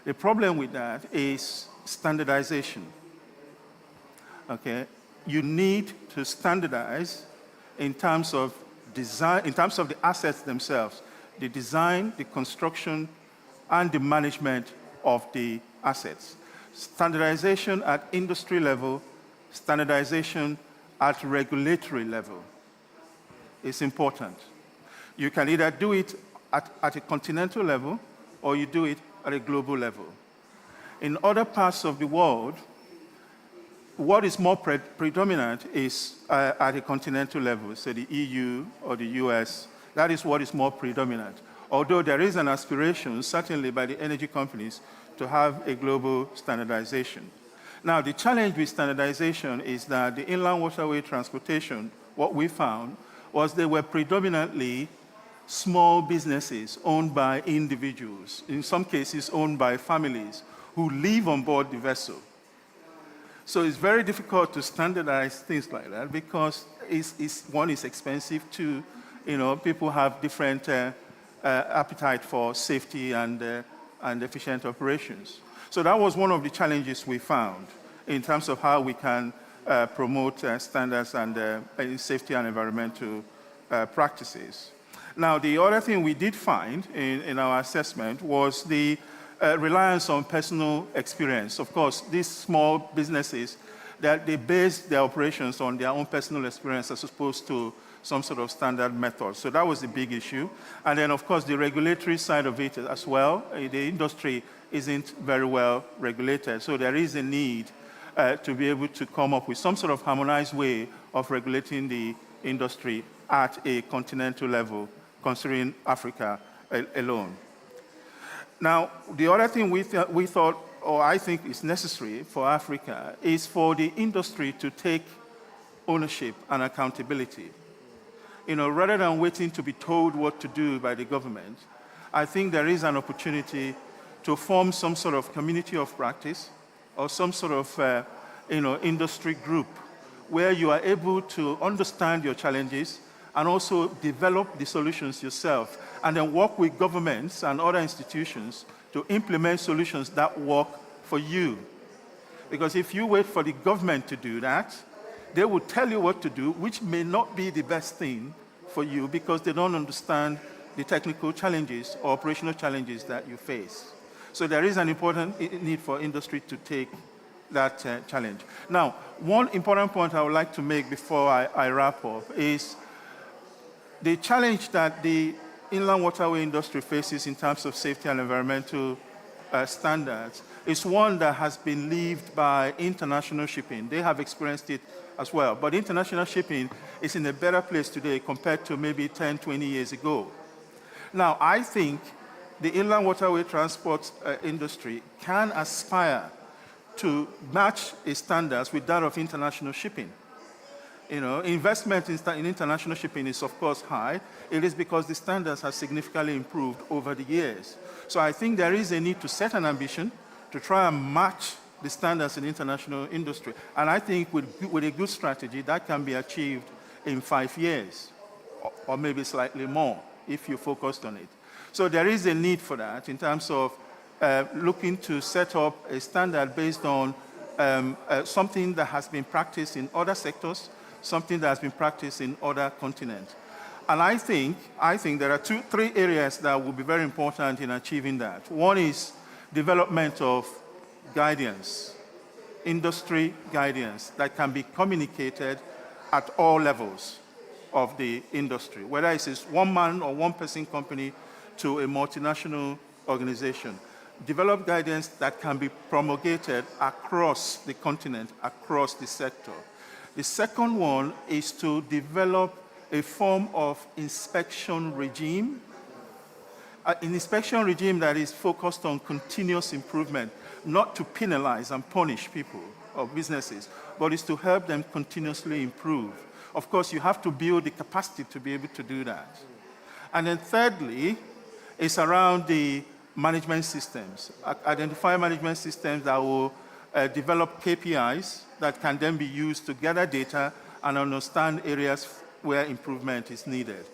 S7: the problem with that is standardization. Okay? You need to standardize in terms of design, in terms of the assets themselves, the design, the construction, and the management of the assets. Standardization at industry level, standardization at regulatory level is important. You can either do it at a continental level or you do it at a global level. In other parts of the world, what is more predominant is at a continental level, so the EU or the US, that is what is more predominant. Although there is an aspiration, certainly by the energy companies, to have a global standardization. Now, the challenge with standardization is that the inland waterway transportation, what we found, was they were predominantly small businesses owned by individuals, in some cases owned by families who live on board the vessel. So it's very difficult to standardize things like that because one is expensive, two, people have different appetite for safety and efficient operations. So that was one of the challenges we found in terms of how we can promote standards and safety and environmental practices. Now, the other thing we did find in our assessment was the reliance on personal experience. Of course, these small businesses, they base their operations on their own personal experience as opposed to some sort of standard method. So that was the big issue. And then, of course, the regulatory side of it as well. The industry isn't very well regulated. So there is a need to be able to come up with some sort of harmonized way of regulating the industry at a continental level, considering Africa alone. Now, the other thing we thought, or I think is necessary for Africa, is for the industry to take ownership and accountability. Rather than waiting to be told what to do by the government, I think there is an opportunity to form some sort of community of practice or some sort of industry group where you are able to understand your challenges and also develop the solutions yourself, and then work with governments and other institutions to implement solutions that work for you. Because if you wait for the government to do that, they will tell you what to do, which may not be the best thing for you because they don't understand the technical challenges or operational challenges that you face. So there is an important need for industry to take that challenge. Now, one important point I would like to make before I wrap up is the challenge that the inland waterway industry faces in terms of safety and environmental standards is one that has been lived by international shipping. They have experienced it as well. But international shipping is in a better place today compared to maybe 10, 20 years ago. Now, I think the inland waterway transport industry can aspire to match its standards with that of international shipping. Investment in international shipping is, of course, high. It is because the standards have significantly improved over the years. So I think there is a need to set an ambition to try and match the standards in the international industry. And I think with a good strategy, that can be achieved in 5 years, or maybe slightly more, if you focused on it. So there is a need for that in terms of looking to set up a standard based on something that has been practiced in other sectors, something that has been practiced in other continents. And I think there are three areas that will be very important in achieving that. One is development of guidance, industry guidance that can be communicated at all levels of the industry, whether it's a one-man or one-person company to a multinational organization. Develop guidance that can be promulgated across the continent, across the sector. The second one is to develop a form of inspection regime, an inspection regime that is focused on continuous improvement, not to penalize and punish people or businesses, but is to help them continuously improve. Of course, you have to build the capacity to be able to do that. And then thirdly, it's around the management systems, identify management systems that will develop KPIs that can then be used to gather data and understand areas where improvement is needed.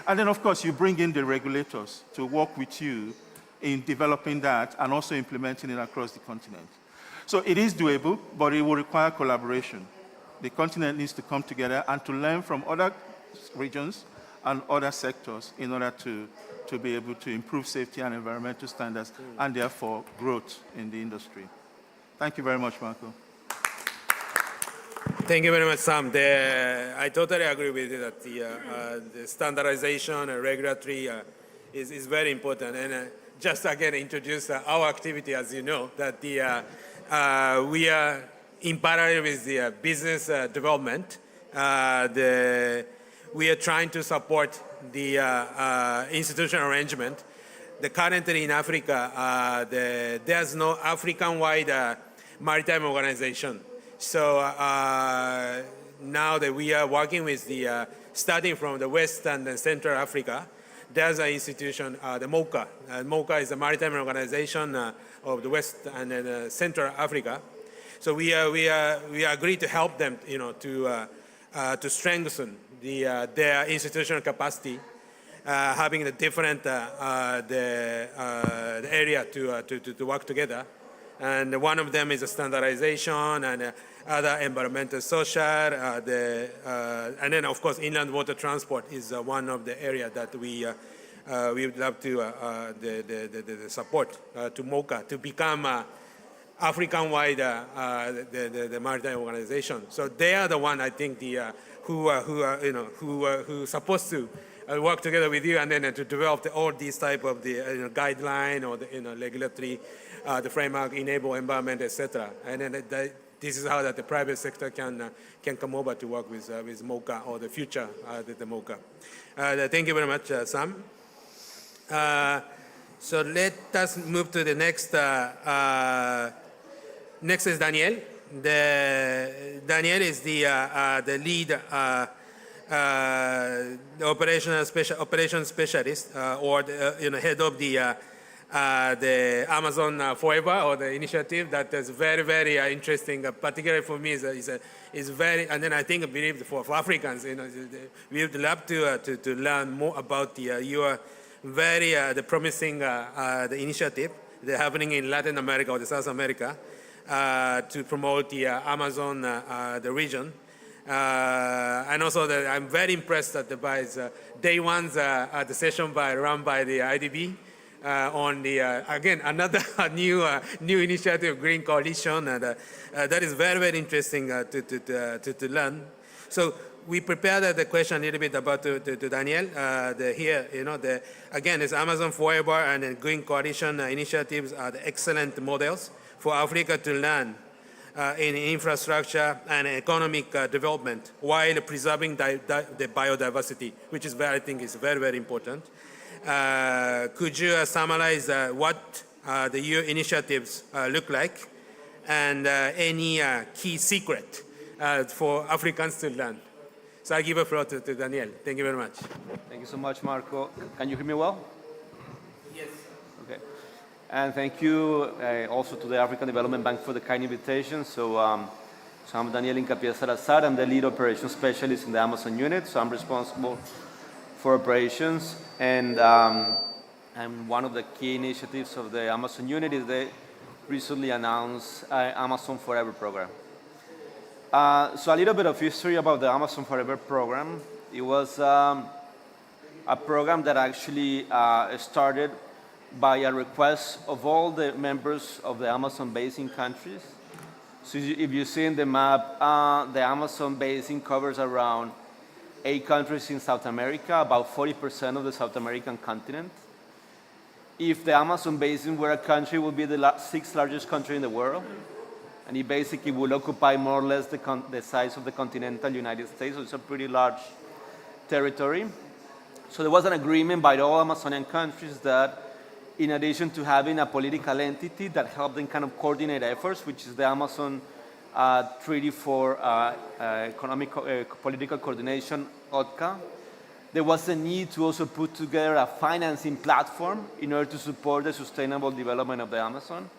S7: And then, of course, you bring in the regulators to work with you in developing that and also implementing it across the continent. So it is doable, but it will require collaboration. The continent needs to come together and to learn from other regions and other sectors in order to be able to improve safety and environmental standards and therefore growth in the industry. Thank you very much, Marco.
S1: Thank you very much, Sam. I totally agree with you that the standardization and regulatory is very important. And just again introduce our activity, as you know, that we are in parallel with the business development. We are trying to support the institutional arrangement. Currently in Africa, there's no African-wide maritime organization. So now that we are working with starting from the West and Central Africa, there's an institution, the MOCA. MOCA is a maritime organization of the West and Central Africa. So we agree to help them, to strengthen their institutional capacity, having the different the area to work together. And one of them is a standardization and other environmental, social, and then of course inland water transport is one of the areas that we would love to the support to MOCA to become African-wide the maritime organization. So they are the one I think who are supposed to work together with you and then to develop all these type of the guideline or the regulatory the framework, enable environment, etc. And then this is how that the private sector can come over to work with MOCA or the future the MOCA. Thank you very much, Sam. So let us move to the next. Next is Daniel. Daniel is the lead the operations specialist or the, head of the Amazon Forever or the initiative that is very, very interesting. Particularly for me is very, and then I believe for Africans, we would love to learn more about your very the promising the initiative that's happening in Latin America or the South America to promote the Amazon the region. And also I'm very impressed that by day one's the session run by the IDB. On the again another new initiative, Green Coalition, and that is very, very interesting to learn. So we prepared the question a little bit about to Daniel. Here, again, it's Amazon Forever and the Green Coalition initiatives are the excellent models for Africa to learn in infrastructure and economic development while preserving the biodiversity, which is I think is very, very important. Could you summarize what the EU initiatives look like and any key secret for Africans to learn? So I give a floor to Daniel. Thank you very much.
S8: Thank you so much, Marco. Can you hear me well?
S1: Yes.
S8: Okay. And thank you also to the African Development Bank for the kind invitation. So I'm Daniel Incapié Salazar. I'm the lead operations specialist in the Amazon unit. So I'm responsible for operations, and one of the key initiatives of the Amazon unit is the recently announced Amazon Forever program. So a little bit of history about the Amazon Forever program. It was a program that actually started by a request of all the members of the Amazon basin countries. So if you see in the map, the Amazon basin covers around 8 countries in South America, about 40% of the South American continent. If the Amazon basin were a country, it would be the 6th largest country in the world. And it basically will occupy more or less the size of the continental United States, so it's a pretty large territory. So there was an agreement by all Amazonian countries that in addition to having a political entity that helped them kind of coordinate efforts, which is the Amazon Treaty for Political Coordination, OTCA, there was a need to also put together a financing platform in order to support the sustainable development of the Amazon.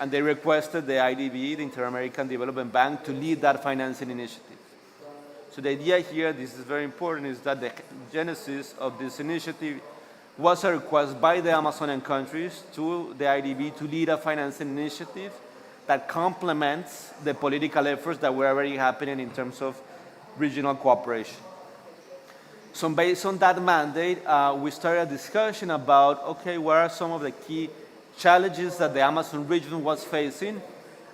S8: And they requested the IDB, the Inter-American Development Bank, to lead that financing initiative. So the idea here, this is very important, is that the genesis of this initiative was a request by the Amazonian countries to the IDB to lead a financing initiative that complements the political efforts that were already happening in terms of regional cooperation. So based on that mandate, we started a discussion about, okay, what are some of the key challenges that the Amazon region was facing,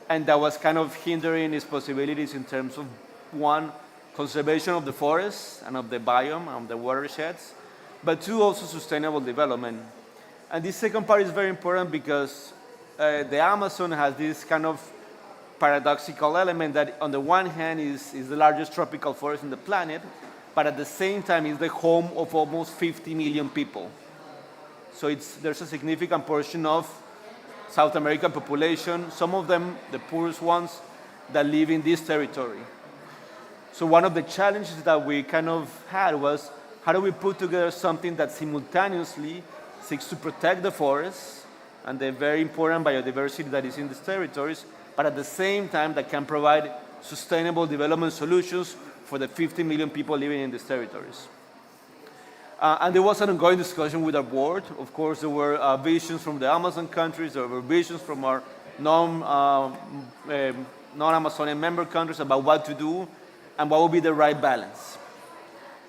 S8: and that was kind of hindering its possibilities in terms of, one, conservation of the forests and of the biome, and the watersheds, but two, also sustainable development. And this second part is very important because the Amazon has this kind of paradoxical element that on the one hand is the largest tropical forest in the planet, but at the same time is the home of almost 50 million people. So there's a significant portion of South American population, some of them the poorest ones, that live in this territory. So one of the challenges that we kind of had was, how do we put together something that simultaneously seeks to protect the forests and the very important biodiversity that is in these territories, but at the same time that can provide sustainable development solutions for the 50 million people living in these territories. And there was an ongoing discussion with our board. Of course, there were visions from the Amazon countries, there were visions from our non-Amazonian member countries about what to do and what would be the right balance.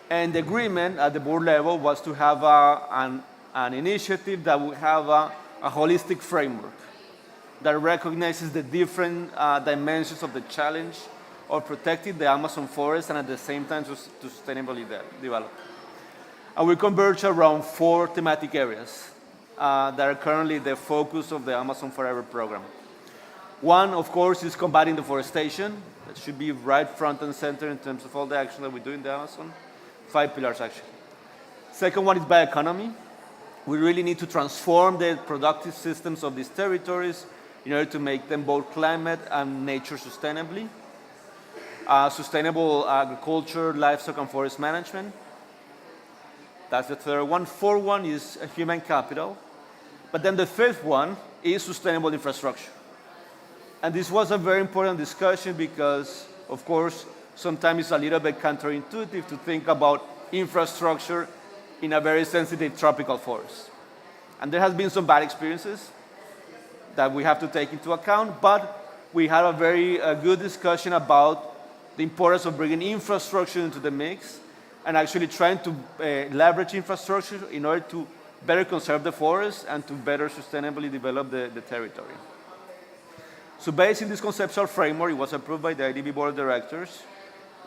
S8: And the agreement at the board level was to have an initiative that would have a holistic framework that recognizes the different dimensions of the challenge of protecting the Amazon forest and at the same time to sustainably develop. And we converge around 4 thematic areas that are currently the focus of the Amazon Forever program. One, of course, is combating deforestation. That should be right front and center in terms of all the action that we do in the Amazon. 5 pillars, actually. Second one is bioeconomy. We really need to transform the productive systems of these territories in order to make them both climate and nature sustainably. Sustainable agriculture, livestock, and forest management. That's the third one. Fourth one is human capital. But then the fifth one is sustainable infrastructure. And this was a very important discussion because, of course, sometimes it's a little bit counterintuitive to think about infrastructure in a very sensitive tropical forest. And there has been some bad experiences that we have to take into account, but we had a very good discussion about the importance of bringing infrastructure into the mix and actually trying to leverage infrastructure in order to better conserve the forest and to better sustainably develop the territory. So based on this conceptual framework, it was approved by the IDB Board of Directors.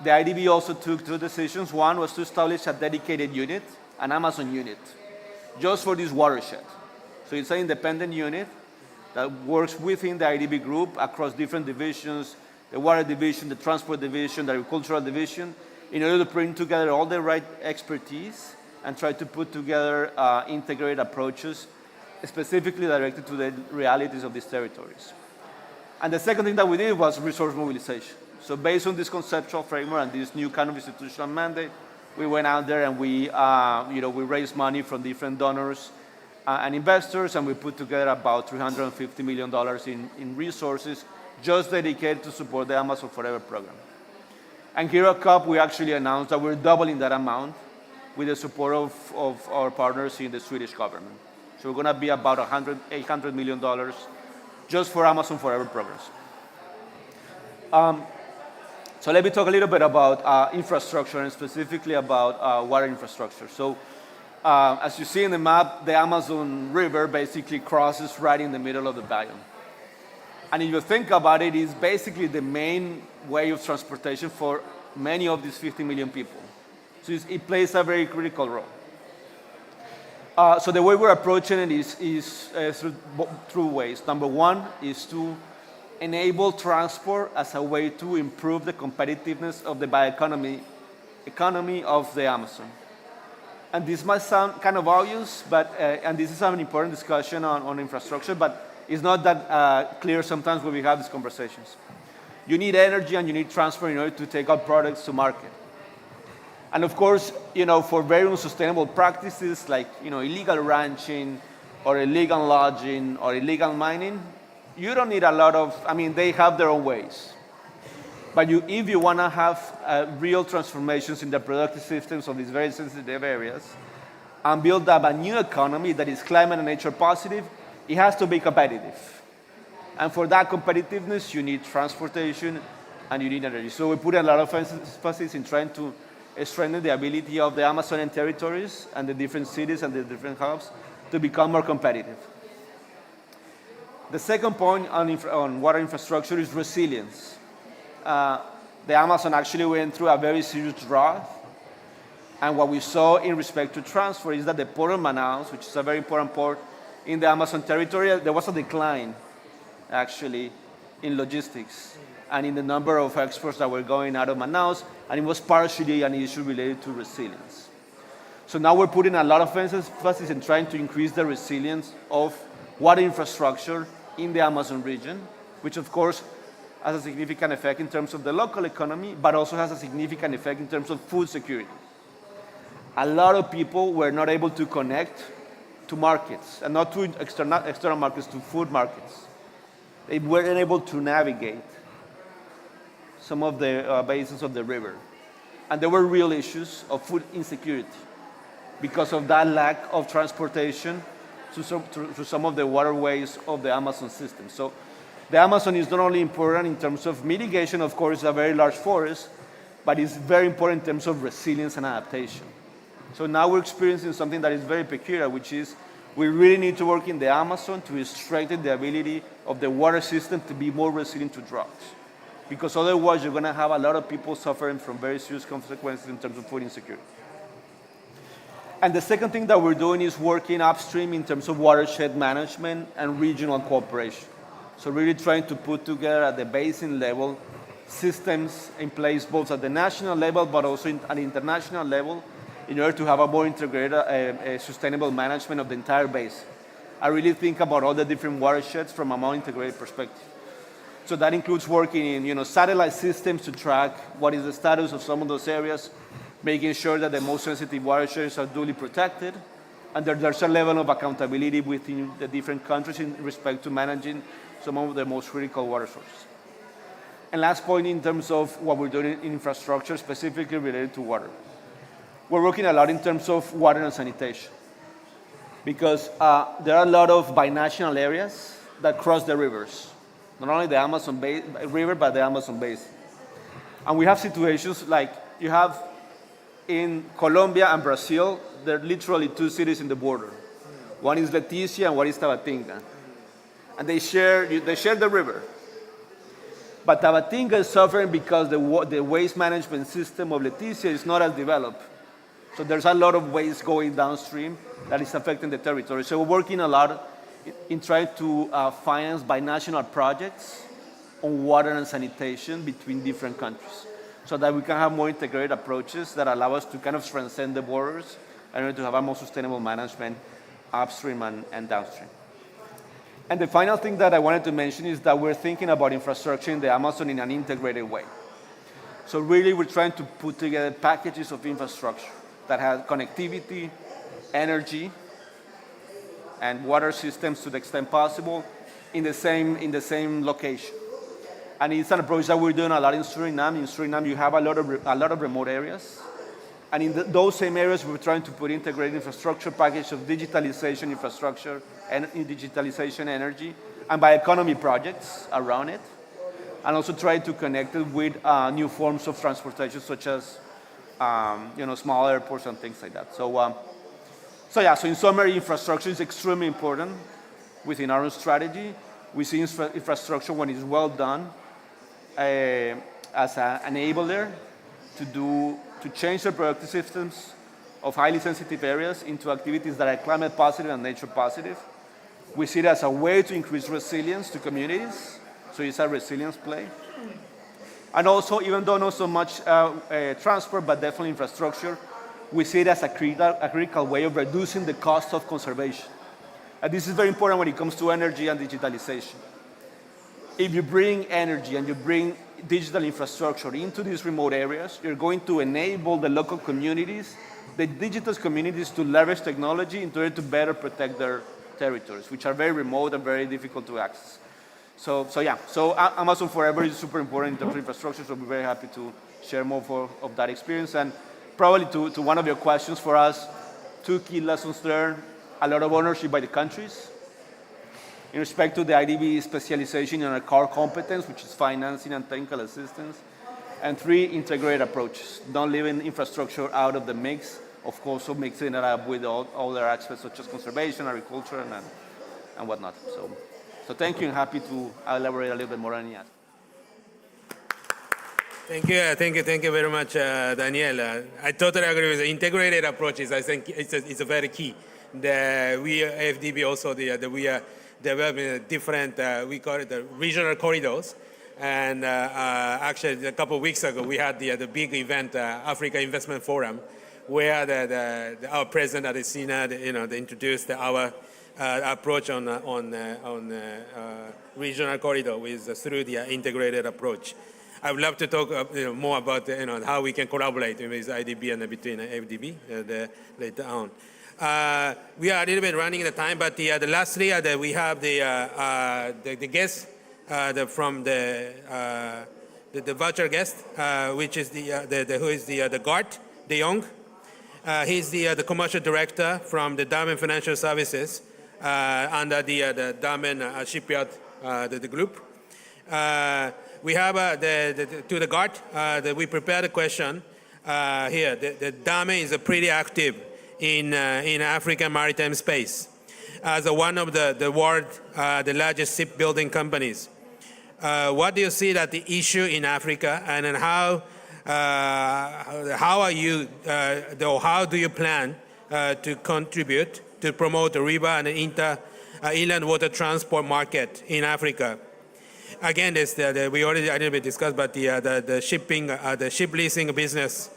S8: The IDB also took 2 decisions. One was to establish a dedicated unit, an Amazon unit, just for this watershed. So it's an independent unit that works within the IDB group across different divisions, the water division, the transport division, the agricultural division, in order to bring together all the right expertise and try to put together integrated approaches specifically directed to the realities of these territories. And the second thing that we did was resource mobilization. So based on this conceptual framework and this new kind of institutional mandate, we went out there and we raised money from different donors and investors, and we put together about $350 million in resources just dedicated to support the Amazon Forever program. And here at COP, we actually announced that we're doubling that amount with the support of our partners in the Swedish government. So we're going to be about $800 million just for Amazon Forever programs. So let me talk a little bit about infrastructure and specifically about water infrastructure. So as you see in the map, the Amazon River basically crosses right in the middle of the biome. And if you think about it, it's basically the main way of transportation for many of these 50 million people. So it plays a very critical role. So the way we're approaching it is through ways. Number one is to enable transport as a way to improve the competitiveness of the bioeconomy of the Amazon. And this might sound kind of obvious, but and this is an important discussion on infrastructure, but it's not that clear sometimes when we have these conversations. You need energy and you need transport in order to take out products to market. And of course, for very unsustainable practices like illegal ranching or illegal lodging or illegal mining, you don't need a lot of, they have their own ways. But if you want to have real transformations in the productive systems of these very sensitive areas and build up a new economy that is climate and nature positive, it has to be competitive. And for that competitiveness, you need transportation and you need energy. So we put a lot of emphasis in trying to strengthen the ability of the Amazonian territories and the different cities and the different hubs to become more competitive. The second point on water infrastructure is resilience. The Amazon actually went through a very serious drought. And what we saw in respect to transfer is that the port of Manaus, which is a very important port in the Amazon territory, there was a decline, actually, in logistics and in the number of exports that were going out of Manaus, and it was partially an issue related to resilience. So now we're putting a lot of emphasis in trying to increase the resilience of water infrastructure in the Amazon region, which of course has a significant effect in terms of the local economy, but also has a significant effect in terms of food security. A lot of people were not able to connect to markets, and not to external markets, to food markets. They weren't able to navigate some of the basins of the river. And there were real issues of food insecurity because of that lack of transportation to some of the waterways of the Amazon system. So the Amazon is not only important in terms of mitigation, of course, it's a very large forest, but it's very important in terms of resilience and adaptation. So now we're experiencing something that is very peculiar, which is we really need to work in the Amazon to strengthen the ability of the water system to be more resilient to droughts. Because otherwise, you're going to have a lot of people suffering from very serious consequences in terms of food insecurity. And the second thing that we're doing is working upstream in terms of watershed management and regional cooperation. So really trying to put together at the basin level systems in place both at the national level but also at the international level in order to have a more integrated, sustainable management of the entire basin. I really think about all the different watersheds from a more integrated perspective. So that includes working in satellite systems to track what is the status of some of those areas, making sure that the most sensitive watersheds are duly protected, and there's a level of accountability within the different countries in respect to managing some of the most critical water sources. And last point in terms of what we're doing in infrastructure, specifically related to water. We're working a lot in terms of water and sanitation because there are a lot of binational areas that cross the rivers, not only the Amazon River, but the Amazon Basin. And we have situations like you have in Colombia and Brazil, there are literally two cities in the border. One is Leticia and one is Tabatinga. And they share the river. But Tabatinga is suffering because the waste management system of Leticia is not as developed. So there's a lot of waste going downstream that is affecting the territory. So we're working a lot in trying to finance binational projects on water and sanitation between different countries so that we can have more integrated approaches that allow us to kind of transcend the borders in order to have a more sustainable management upstream and downstream. And the final thing that I wanted to mention is that we're thinking about infrastructure in the Amazon in an integrated way. So really we're trying to put together packages of infrastructure that have connectivity, energy, and water systems to the extent possible in the same location. And it's an approach that we're doing a lot in Suriname. In Suriname, you have a lot of remote areas. And in those same areas, we're trying to put integrated infrastructure package of digitalization infrastructure and digitalization energy and bioeconomy projects around it. And also try to connect it with new forms of transportation, such as small airports and things like that. So in summary, infrastructure is extremely important within our own strategy. We see infrastructure when it's well done as an enabler to change the productive systems of highly sensitive areas into activities that are climate positive and nature positive. We see it as a way to increase resilience to communities, so it's a resilience play. And also, even though not so much transport, but definitely infrastructure, we see it as a critical way of reducing the cost of conservation. And this is very important when it comes to energy and digitalization. If you bring energy and you bring digital infrastructure into these remote areas, you're going to enable the local communities, the digital communities, to leverage technology in order to better protect their territories, which are very remote and very difficult to access. So Amazon Forever is super important in terms of infrastructure, so we're very happy to share more of that experience. And probably to one of your questions for us, 2 key lessons learned: a lot of ownership by the countries. In respect to the IDB specialization in our core competence, which is financing and technical assistance, And 3, integrated approaches. Don't leave infrastructure out of the mix. Of course, so mixing it up with all other aspects such as conservation, agriculture, and whatnot. So thank you, and happy to elaborate a little bit more on that.
S1: Thank you very much, Daniel. I totally agree with the integrated approaches. I think it's a very key. We FDB also we are developing different we call it the regional corridors. And actually, a couple of weeks ago, we had the big event, Africa Investment Forum, where our president at the Senate, they introduced our approach on regional corridor through the integrated approach. I would love to talk more about how we can collaborate with IDB and between FDB later on. We are a little bit running the time, but lastly we have the guest from the virtual guest, which is who is the Gart de Jong. He's the commercial director from the Damen Financial Services under the Damen Shipyard the group. We have to the Gart, we prepared a question here. The Damen is pretty active in African maritime space as one of the world the largest shipbuilding companies. What do you see that the issue in Africa, and then how are you how do you plan to contribute to promote the river and inland water transport market in Africa? Again, we already a little bit discussed, but the shipping, the ship leasing business,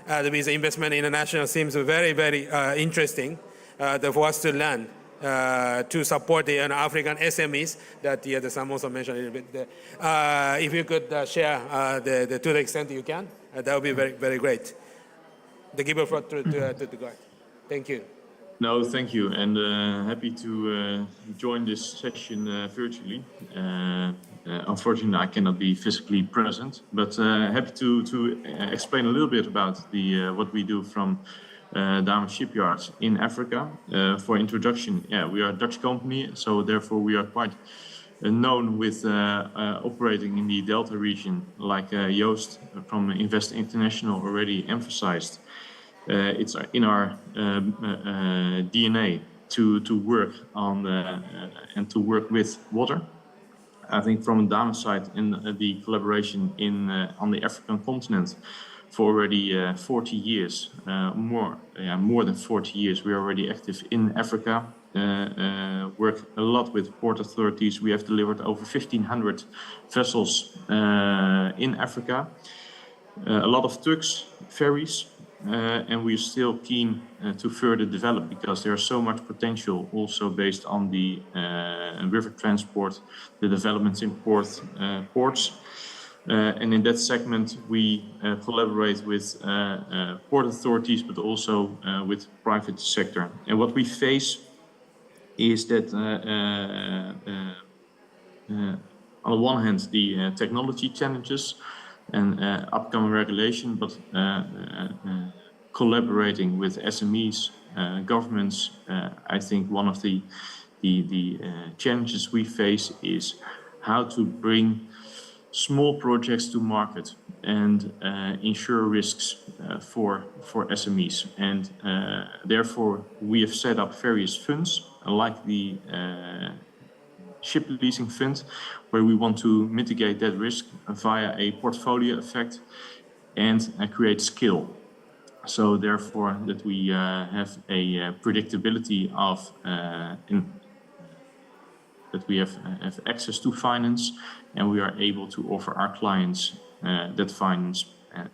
S1: with investment international seems very, very interesting for us to learn to support the African SMEs that the Sam also mentioned a little bit. If you could share to the extent you can, that would be very, very great. The giver for to the guard. Thank you.
S9: No, thank you, and happy to join this session virtually. Unfortunately, I cannot be physically present, but happy to explain a little bit about what we do from Damen Shipyards in Africa. For introduction, we are a Dutch company, so therefore we are quite known with operating in the Delta region, like Joost from Invest International already emphasized. It's in our DNA to work on and to work with water. I think from the Damen side in the collaboration on the African continent for already 40 years, more than 40 years, we are already active in Africa. Work a lot with port authorities. We have delivered over 1,500 vessels in Africa. A lot of tugs, ferries, and we're still keen to further develop because there's so much potential also based on the river transport, the developments in ports. And in that segment, we collaborate with port authorities, but also with private sector. And what we face is that on the one hand, the technology challenges and upcoming regulation, but collaborating with SMEs, governments, I think one of the challenges we face is how to bring small projects to market and ensure risks for SMEs. And therefore, we have set up various funds, like the ship leasing fund, where we want to mitigate that risk via a portfolio effect and create skill. So therefore, that we have a predictability of that we have access to finance, and we are able to offer our clients that finance.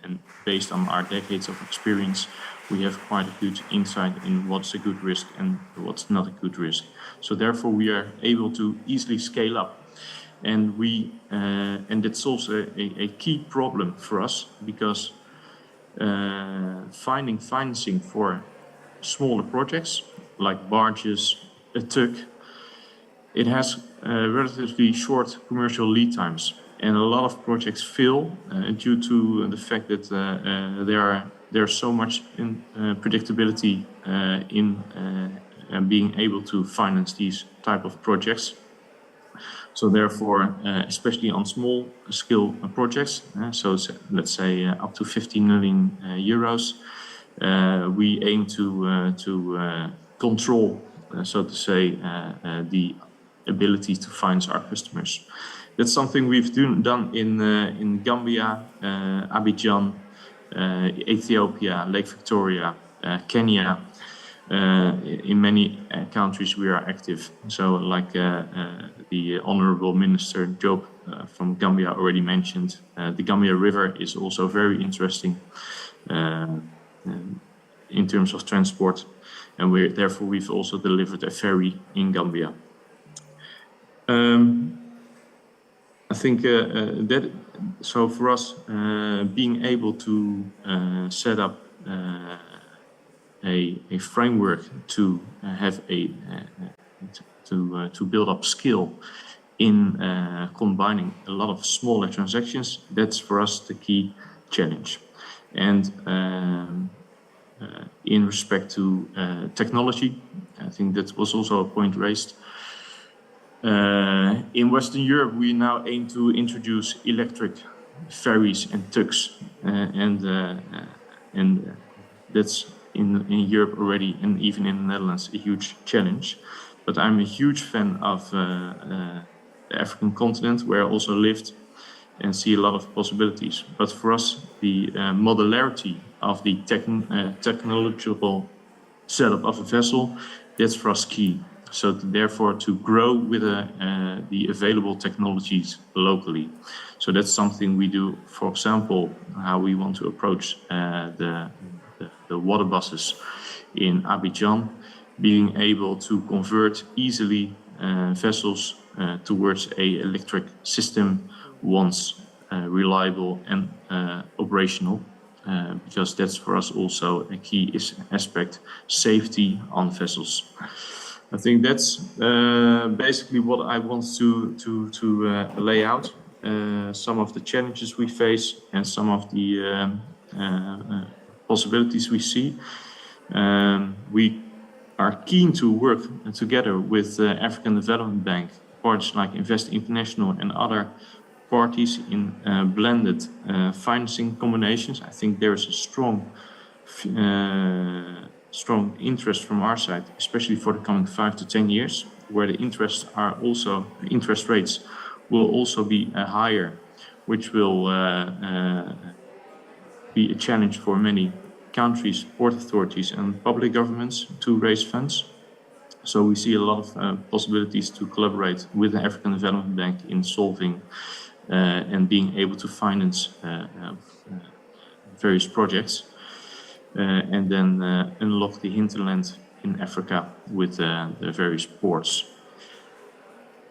S9: And based on our decades of experience, we have quite a good insight in what's a good risk and what's not a good risk. So therefore, we are able to easily scale up. And and it's also a key problem for us because finding financing for smaller projects like barges, a tug, it has relatively short commercial lead times, and a lot of projects fail due to the fact that there's so much predictability in being able to finance these type of projects. So therefore, especially on small scale projects, so let's say up to 15 million euros, we aim to control, so to say, the ability to finance our customers. That's something we've done in Gambia, Abidjan, Ethiopia, Lake Victoria, Kenya. In many countries we are active. So like the Honorable Minister Job from Gambia already mentioned, the Gambia River is also very interesting in terms of transport. And therefore we've also delivered a ferry in Gambia. I think that, so for us, being able to set up a framework to have to build up skill in combining a lot of smaller transactions, that's for us the key challenge. And in respect to technology, I think that was also a point raised. In Western Europe, we now aim to introduce electric ferries and tugs, and that's in Europe already, and even in the Netherlands, a huge challenge. But I'm a huge fan of the African continent, where I also lived and see a lot of possibilities. But for us, the modularity of the technological setup of a vessel, that's for us key. So therefore, to grow with the available technologies locally. So that's something we do, for example, how we want to approach the water buses in Abidjan, being able to convert easily vessels towards a electric system once reliable and operational, because that's for us also a key aspect, safety on vessels. I think that's basically what I want to lay out, some of the challenges we face and some of the possibilities we see. We are keen to work together with the African Development Bank, parties like Invest International and other parties in blended financing combinations. I think there is a strong interest from our side, especially for the coming 5 to 10 years, where the interest rates will also be higher, which will be a challenge for many countries, port authorities and public governments to raise funds. So we see a lot of possibilities to collaborate with the African Development Bank in solving and being able to finance various projects and then unlock the hinterland in Africa with the various ports.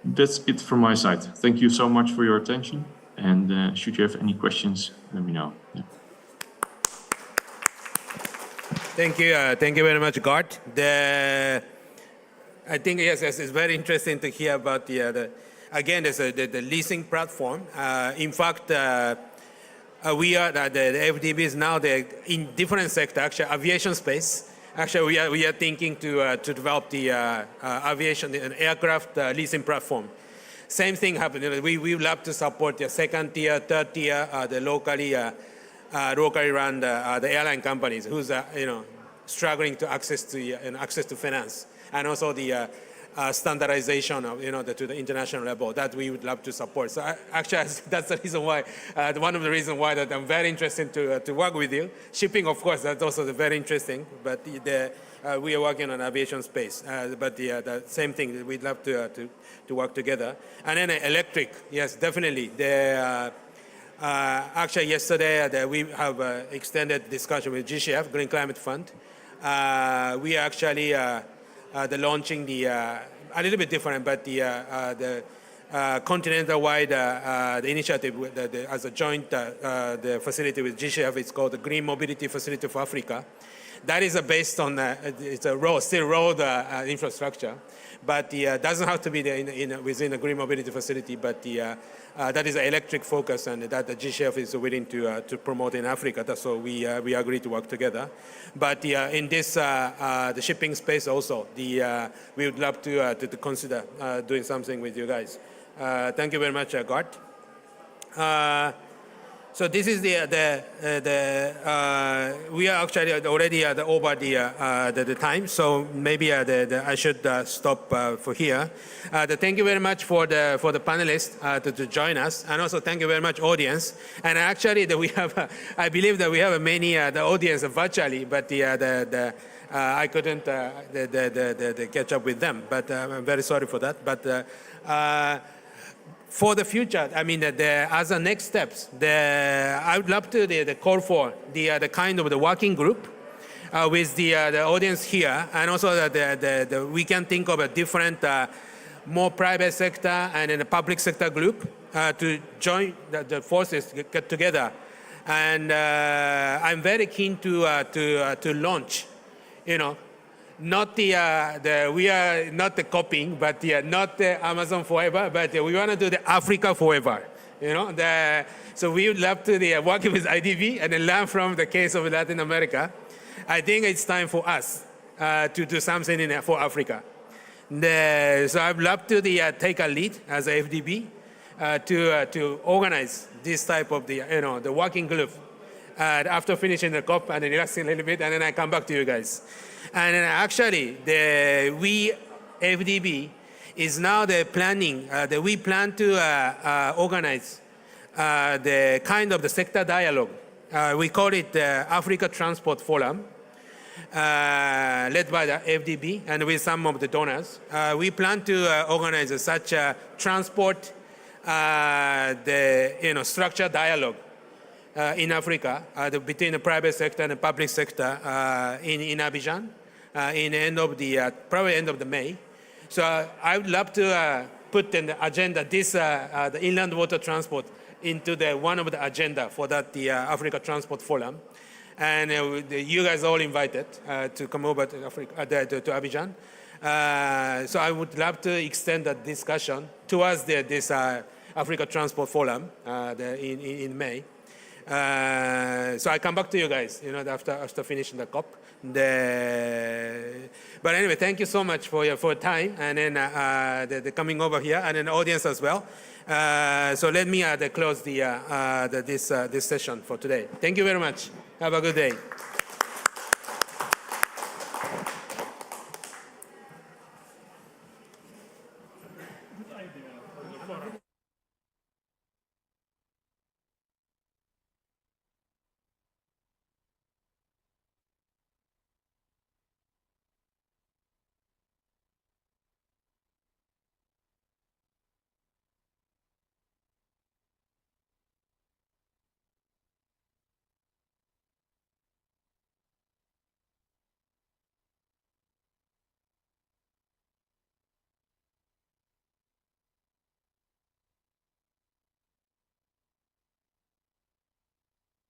S9: That's it from my side. Thank you so much for your attention, and should you have any questions, let me know. Yeah.
S1: Thank you very much, Gart. I think yes, it's very interesting to hear about the leasing platform. In fact, we are the FDB is now in different sectors. Actually, aviation space. Actually, we are thinking to develop the aviation and aircraft leasing platform. Same thing happened. We would love to support the second tier, third tier, the locally run the airline companies who's struggling to access to finance, and also the standardization of to the international level that we would love to support. So actually, that's the reason why one of the reasons why that I'm very interested to work with you. Shipping, of course, that's also very interesting. But we are working on aviation space. But the same thing, we'd love to work together. And then electric, yes, definitely. Actually, yesterday we have extended discussion with GCF, Green Climate Fund. We are actually launching a little bit different, but the continental-wide the initiative as a joint the facility with GCF. It's called the Green Mobility Facility for Africa. That is based on it's a still road infrastructure, but doesn't have to be within a Green Mobility Facility, but that is an electric focus, and that the GCF is willing to promote in Africa. That's so we agree to work together. But in this the shipping space also, we would love to consider doing something with you guys. Thank you very much, Gart. So this is we are actually already over the time, so maybe I should stop for here. Thank you very much for the panelists to join us, and also thank you very much audience. And actually we have I believe that we have many the audience virtually, but I couldn't catch up with them, but I'm very sorry for that. But for the future, I mean, as a next steps, I would love to call for the kind of the working group with the audience here, and also we can think of a different, more private sector and then a public sector group to join the forces, get together, and I'm very keen to launch, not we are not the copying, but not the Amazon forever, but we want to do the Africa forever. So we would love to work with IDB and then learn from the case of Latin America. I think it's time for us to do something for Africa. So I'd love to take a lead as a FDB to organize this type of the working group after finishing the COP and then relaxing a little bit, and then I come back to you guys. And actually, we FDB is now planning that we plan to organize the kind of the sector dialogue. We call it the Africa Transport Forum, led by the FDB and with some of the donors. We plan to organize such a transport, structured dialogue in Africa between the private sector and the public sector in Abidjan in probably end of the May. So I would love to put in the agenda the inland water transport into one of the agenda for that Africa Transport Forum. And you guys are all invited to come over to to Abidjan. So I would love to extend that discussion towards this Africa Transport Forum in May. So I come back to you guys, after finishing the COP. But anyway, thank you so much for your time, and then the coming over here, and then the audience as well. So let me close this session for today. Thank you very much. Have a good day.